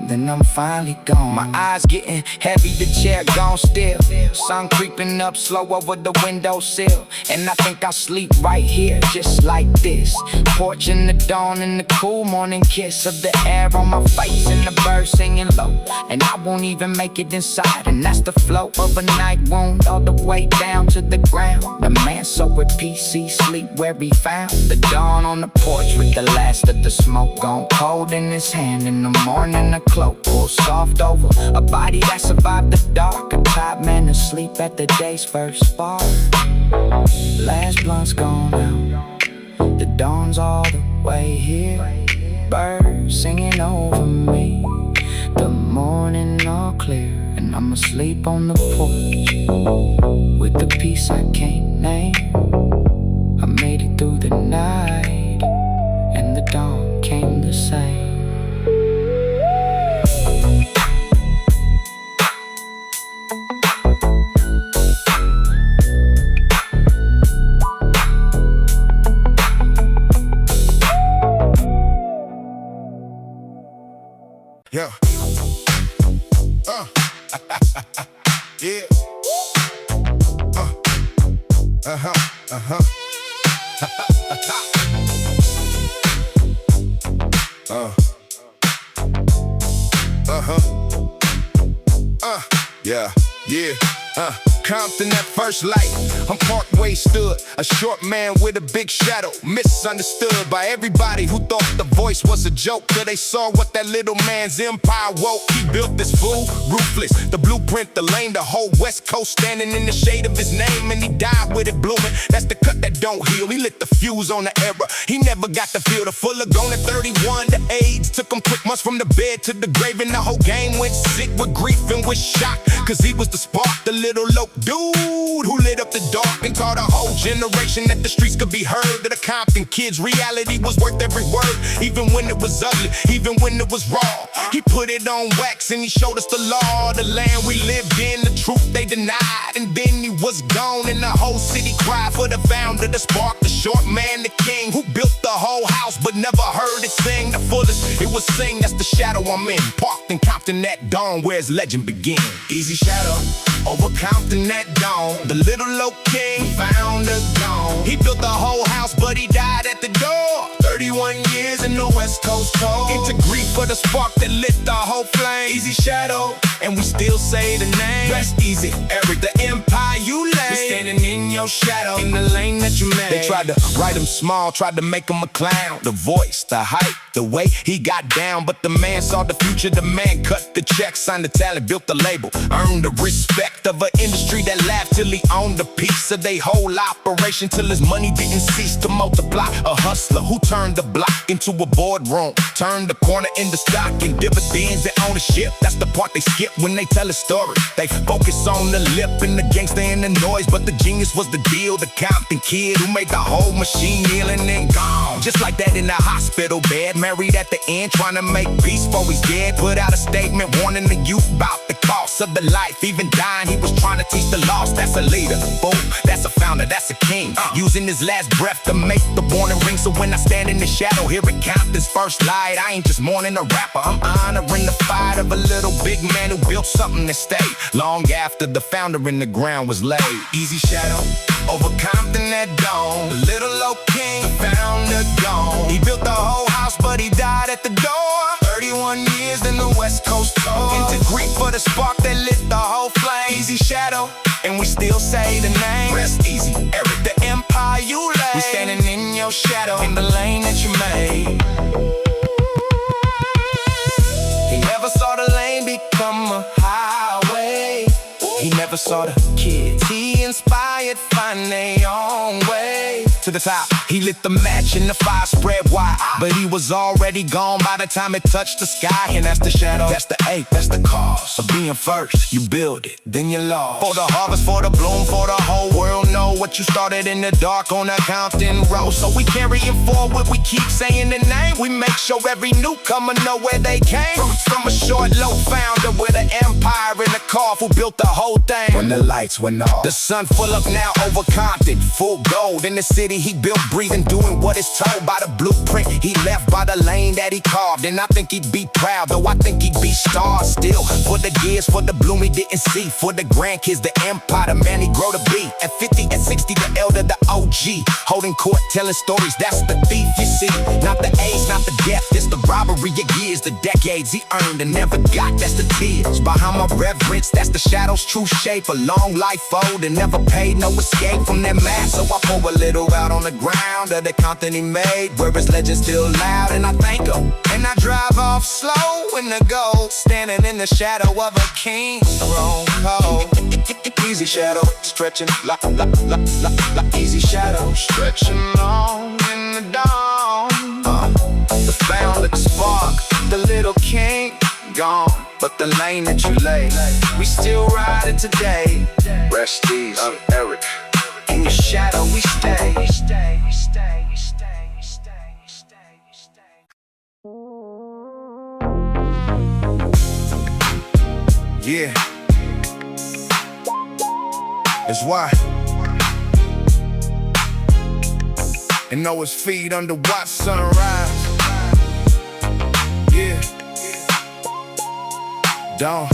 Then I'm finally gone. My eyes getting heavy, the chair gone still. Sun creeping up slow over the windowsill. And I think I'll sleep right here, just like this. Porch in the dawn and the cool morning kiss of the air on my face and the birds singing low. And I won't even make it inside, and that's the flow of a night wound all the way down to the ground. The man so at peace, he sleep where he found. The dawn on the porch with the last of the smoke gone cold in his hand. In the morning a cloak pulled soft over a body that survived the dark. A tired man asleep at the day's first spark. Last blunt's gone out, the dawn's all the way here. Birds singing over me, the morning all clear. And I'm asleep on the porch with the peace I can't name. I made it through the night, and the dawn came the same. Yeah. Yeah. Yeah. Compton at first light, I'm Parkway stood, a short man with a big shadow, misunderstood by everybody who thought the voice was a joke, till they saw what that little man's empire woke. He built this fool, ruthless, the blueprint, the lane, the whole West Coast standing in the shade of his name, and he died with it blooming. That's the cut that don't heal, he lit the fuse on the era. He never got to feel the full of gone at 31. The AIDS took him quick months from the bed to the grave, and the whole game went sick with grief and with shock, cause he was the spark, the little low dude who lit up the dark and taught a whole generation that the streets could be heard. That the Compton kids' reality was worth every word, even when it was ugly, even when it was raw. He put it on wax and he showed us the law, the land we lived in, the truth they denied. And then he was gone and the whole city cried for the founder, the spark, the short man, the king, who built the whole house but never heard it sing the fullest. It was sing, that's the shadow I'm in, parked in Compton at dawn where his legend began. Easy shadow over Compton at dawn, the little low king found a gone. He built the whole house but he died at the door. 31 years in the West Coast cold, into grief for the spark that lit the whole flame. Easy shadow, and we still say the name. Rest easy, Eric, the empire you laid. We're standing in your shadow, in the lane that you made. They tried to write him small, tried to make him a clown. The voice, the height, the way he got down. But the man saw the future, the man cut the check, signed the talent, built the label, earned the respect of an industry that laughed till he owned a piece of they whole operation, till his money didn't cease to multiply. A hustler who turned the block into a boardroom, turned the corner into stock and dividends and ownership. That's the part they skip when they tell a story. They focus on the lip and the gangster and the noise, but the genius was the deal. The Compton kid who made the whole machine kneel and then gone. Just like that in the hospital bed, married at the end, trying to make peace before he's dead. Put out a statement warning the youth about the cost of the life. Even dying, he was trying to teach the lost. That's a leader, boom, that's a founder, that's a king, using his last breath to make the warning ring. So when I stand in the shadow here at Compton's first light, I ain't just mourning a rapper, I'm honoring the fight of a little big man who built something that stayed long after the founder in the ground was laid. Easy shadow over Compton at dawn, the little low king, the founder gone. He built the whole house but he died at the door. 31 years in the West Coast cold, into grief for the spark that lit the whole flame. Easy shadow, and we still say the name. Rest easy, Eric, the empire you laid. We standing in your shadow, in the lane that you made. He never saw the lane become a highway. He never saw the kids he inspired find their own way. to the top. He lit the match and the fire spread wide, but he was already gone by the time it touched the sky. And that's the shadow, that's the ache, that's the cause of being first. You build it, then you lost. For the harvest, for the bloom, for the whole world know what you started in the dark on a Compton road. So we carry it forward, we keep saying the name. We make sure every newcomer know where they came from a short, low founder with an empire in the car who built the whole thing. When the lights went off, the sun full up now over Compton, full gold in the city he built, breathing, doing what is told by the blueprint he left, by the lane that he carved. And I think he'd be proud, though I think he'd be starved still. For the gears, for the bloom he didn't see, for the grandkids, the empire, the man he grow to be. At 50, at 60, the elder, the OG, holding court, telling stories, that's the thief you see. Not the age, not the death, it's the robbery of years, the decades he earned and never got, that's the tears. Behind my reverence, that's the shadow's true shape. A long life owed and never paid, no escape from that mask. So I pour a little out on the ground of the Compton he made, where his legend still loud, and I thank him. And I drive off slow in the gold, standing in the shadow of a king, throne cold. Easy shadow, stretching, easy shadow, stretching on in the dawn. The found, the spark, the little king, gone. But the lane that you laid, we still ride it today. Rest easy, Eric. In your shadow we stay. Yeah. It's why. And know his feet under watch sunrise. Yeah. Dawn.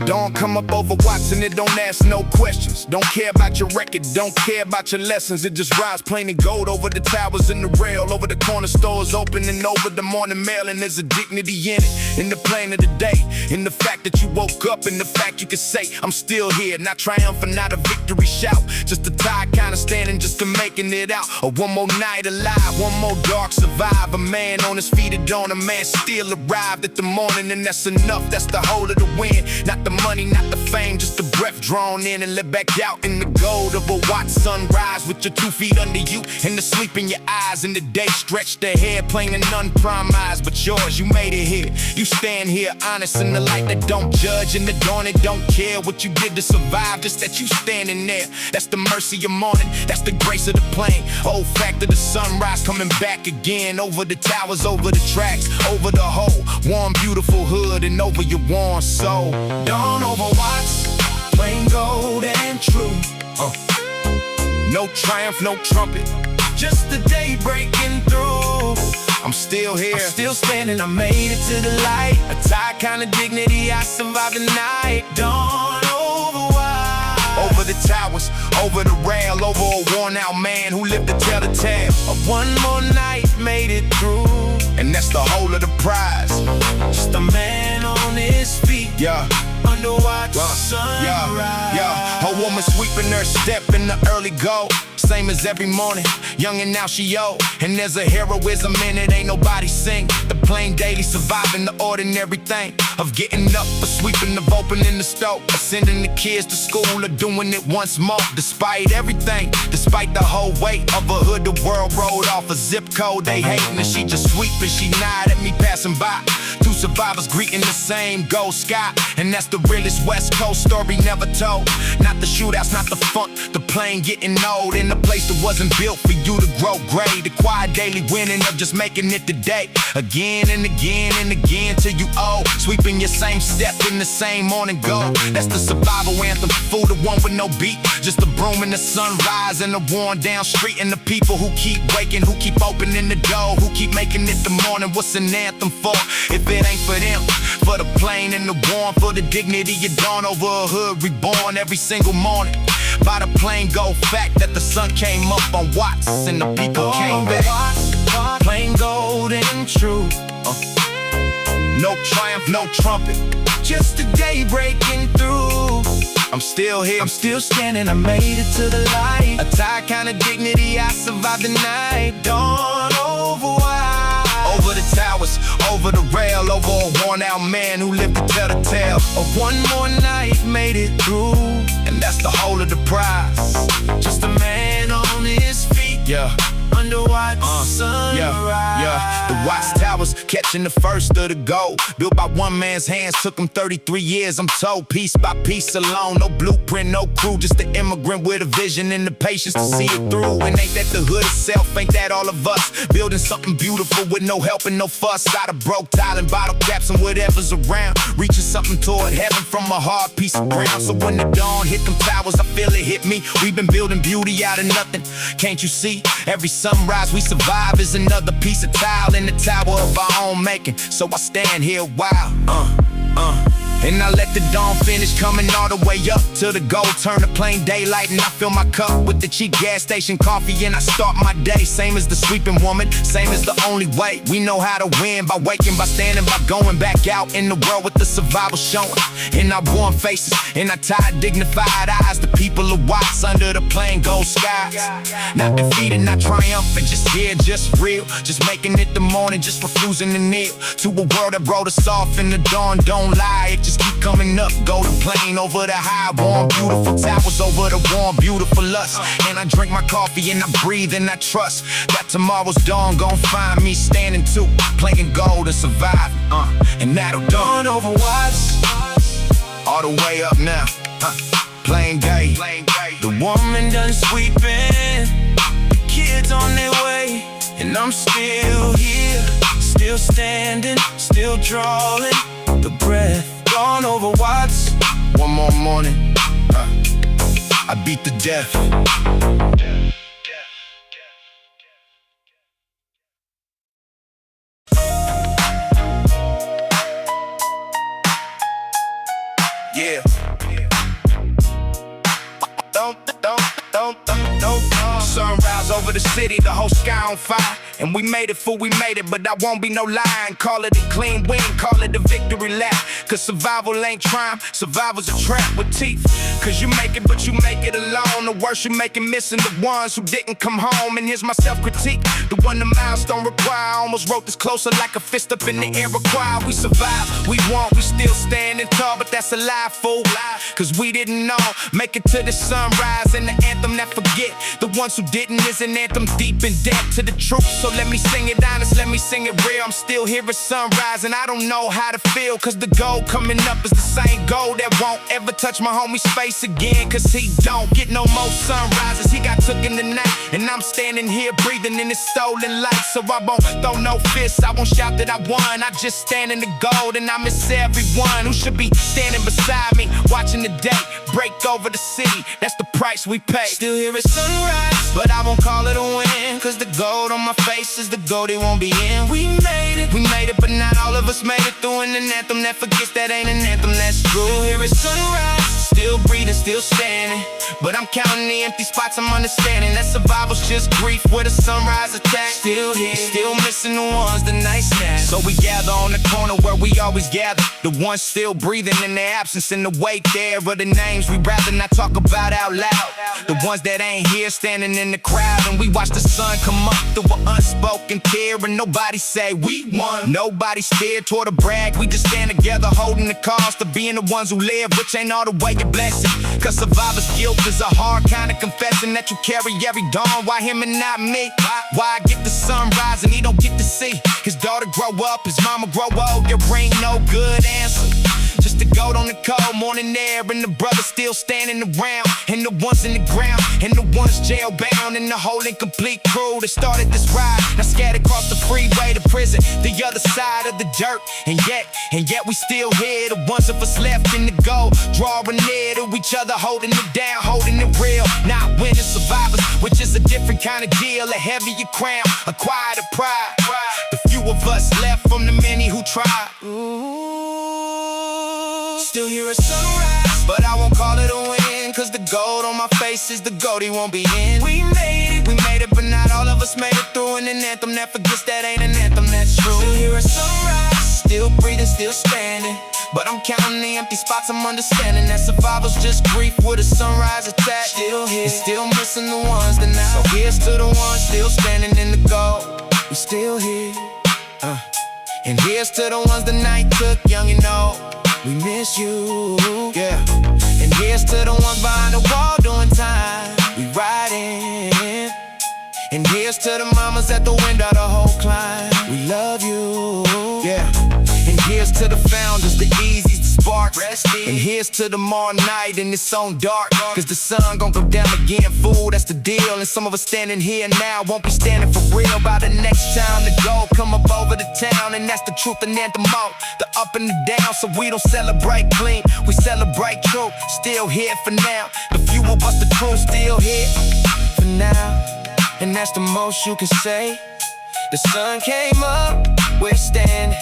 Don't come up over watching it, don't ask no questions. Don't care about your record, don't care about your lessons. It just rides plain and gold over the towers and the rail, over the corner stores opening, over the morning mail. And there's a dignity in it, in the plane of the day, in the fact that you woke up, in the fact you can say I'm still here, not triumphant, not a victory shout, just a tie kinda standing just to making it out. Or one more night alive, one more dark survive. A man on his feet at dawn, a man still arrived at the morning, and that's enough, that's the whole of the win. Not the money, not the fame, just the breath drawn in and let back out in the gold of a watch sunrise, with your 2 feet under you and the sleep in your eyes. And the day stretched ahead, plain and unpromised, but yours, you made it here. You stand here honest in the light that don't judge, and the dawn that don't care what you did to survive, just that you standing there. That's the mercy of morning, that's the grace of the plain. Old fact of the sunrise coming back again, over the towers, over the tracks, over the whole warm, beautiful hood, and over your worn soul. Dawn over watts, plain gold and true. No triumph, no trumpet, just the day breaking through. I'm still here, I'm still standing, I made it to the light. A tie kind of dignity, I survived the night. Dawn over watts, over the towers, over the rail, over a worn out man who lived to tell the tale of one more night, made it through. And that's the whole of the prize, just a man on his feet, under watch sunrise. A woman sweeping her step in the early gold, same as every morning, young and now she old. And there's a heroism in it, ain't nobody sing. The plain daily surviving the ordinary thing of getting up, of sweeping, of opening the stove, of sending the kids to school, or doing it once more. Despite everything, despite the whole weight of a hood, the world rolled off a zip code they hating, and she just sweeping, she nod at me passing by. 2 survivors greeting the same gold sky, and that's the realest West Coast story never told. Not the shootouts, not the funk, the plane getting old in a place that wasn't built for you to grow gray. The quiet daily winning of just making it today, again and again and again till you old. Sweeping your same step in the same morning gold. That's the survival anthem, fool, the one with no beat, just the broom and the sunrise and the worn down street, and the people who keep waking, who keep opening the door, who keep making it the morning. What's an anthem for if it ain't for them? For the plain and the warm, for the dignity you dawn over a hood reborn every single morning. By the plain gold fact that the sun came up on Watts and the people came back. Plain gold and true. No triumph, no trumpet, just a day breaking through. I'm still here, I'm still standing, I made it to the light. A tie kind of dignity, I survived the night. Dawn over wide, over the towers, over the rail, over a worn out man who lived to tell the tale of one more night, made it through. And and that's the whole of the prize. Just a man on his feet, Yeah. under white sunrise. Yeah. The Watts Towers catching the first of the gold. Built by one man's hands, took him 33 years, I'm told. Piece by piece alone, no blueprint, no crew. Just an immigrant with a vision and the patience to see it through. And ain't that the hood itself, ain't that all of us? Building something beautiful with no help and no fuss. Out of broke tile and bottle caps and whatever's around. Reaching something toward heaven from a hard piece of ground. So when the dawn hit them towers, I feel it hit me. We've been building beauty out of nothing. Can't you see? Every sunrise we survive is another piece of tile in the tower of our own making. So I stand here a while, and I let the dawn finish coming all the way up till the gold turn to plain daylight. And I fill my cup with the cheap gas station coffee and I start my day. Same as the sweeping woman, same as the only way. We know how to win by waking, by standing, by going back out in the world with the survival showing. In our worn faces, in our tired, dignified eyes, the people of Watts under the plain gold skies. Not defeated, not triumphant, just here, just real. Just making it the morning, just refusing to kneel to a world that wrote us off in the dawn. Don't lie, it just keep coming up. Golden plain over the high, warm, beautiful towers over the warm, beautiful us. And I drink my coffee and I breathe and I trust that tomorrow's dawn gon' find me standing too, playing gold and survive. And that'll dawn over Watts, all the way up now. Plain day, the woman done sweeping, the kids on their way, and I'm still here, still standing, still drawing the breath. Gone over Watts, one more morning, I beat the death. Yeah. Sunrise over the city, the whole sky on fire. And we made it, fool, we made it, but I won't be no lying. Call it a clean win, call it a victory lap. Cause survival ain't triumph, survival's a trap with teeth. Cause you make it, but you make it alone. The worst you make it missing the ones who didn't come home. And here's my self-critique, the one the milestone require. I almost wrote this closer like a fist up in the air require. We survive, we won't, we still standing tall, but that's a lie, fool. Cause we didn't know, make it to the sunrise and the anthem that forget. The ones who didn't is an anthem deep in depth to the truth. So let me sing it honest, let me sing it real. I'm still here at sunrise and I don't know how to feel. Cause the gold coming up is the same gold that won't ever touch my homie's face again. Cause he don't get no more sunrises, he got took in the night. And I'm standing here breathing in his stolen light. So I won't throw no fists, I won't shout that I won. I just stand in the gold and I miss everyone who should be standing beside me, watching the day break over the city. That's the price we pay. Still here at sunrise, but I won't call it a win. Cause the gold on my face is the gold it won't be in. We made it, but not all of us made it through. And an anthem that forgets that ain't an anthem, that's true. Still here at sunrise, still breathing, still standing. But I'm counting the empty spots, I'm understanding that survival's just grief with a sunrise attack. Still here, still missing the ones the night snap. So we gather on the corner where we always gather, the ones still breathing in their absence, in the wake there of the names we rather not talk about out loud. The ones that ain't here standing in the crowd, and we watch the sun come up through an unspoken tear. And nobody say we won, nobody steered toward a brag. We just stand together holding the cause to being the ones who live, which ain't all the way a blessing. Cause survivor's guilt is a hard kind of confessing that you carry every dawn. Why him and not me? Why I get the sunrise and he don't get to see his daughter grow up, his mama grow old? There ain't no good answer, just the gold on the cold morning air. And the brothers still standing around, and the ones in the ground, and the ones jailbound, and the whole incomplete crew that started this ride. Now scattered across the freeway to prison, the other side of the dirt. And yet we still here, the ones of us left in the gold, drawing near to each other, holding it down, holding it real. Not winning survivors, which is a different kind of deal. A heavier crown, a quieter pride. The few of us left from the many who tried. Still here at sunrise, but I won't call it a win. Cause the gold on my face is the gold he won't be in. We made it, but not all of us made it through. And an anthem that forgets that ain't an anthem, that's true. Still here at sunrise, still breathing, still standing. But I'm counting the empty spots, I'm understanding that survival's just grief with a sunrise attack. Still here, still missing the ones that now. So here's to the ones still standing in the gold. We still here, and here's to the ones the night took, young and old. We miss you, yeah. And here's to the ones behind the wall doing time. We riding. And here's to the mamas at the window the whole climb. We love you. Yeah. And here's to the founders, the Eazys, the Sparks. And here's to tomorrow night and it's on dark. Cause the sun gon' go down again, fool, that's the deal. And some of us standing here now won't be standing for real. By the next time the goal come up over the town. And that's the truth and anthem out, the up and the down. So we don't celebrate clean, we celebrate true. Still here for now, the few of us the crew still here for now. And that's the most you can say. The sun came up, we're standing.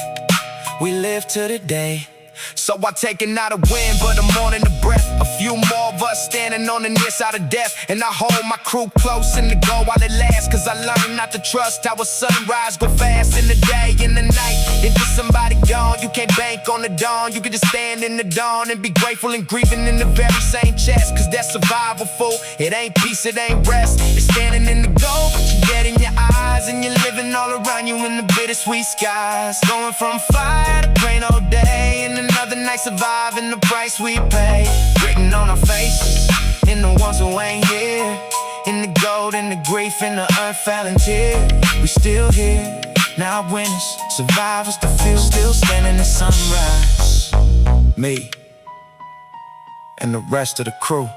We live to the day. So I take another win, but I'm on in the breath. A few more of us standing on the near side of death. And I hold my crew close and to go while it lasts. Cause I learned not to trust how a sunrise go fast in the day, in the night. If there's somebody gone, you can't bank on the dawn. You can just stand in the dawn and be grateful and grieving in the very same chest. Cause that's survival, fool. It ain't peace, it ain't rest. It's standing in the gold, but you dead in your eyes. And you're living all around you in the bittersweet skies. Going from fire to rain all day. And another night surviving the price we pay. Written on our faces, in the ones who ain't here. In the gold, in the grief, in the unfailing tear. We still here, now winners, survivors, the few still standing in sunrise. Me and the rest of the crew.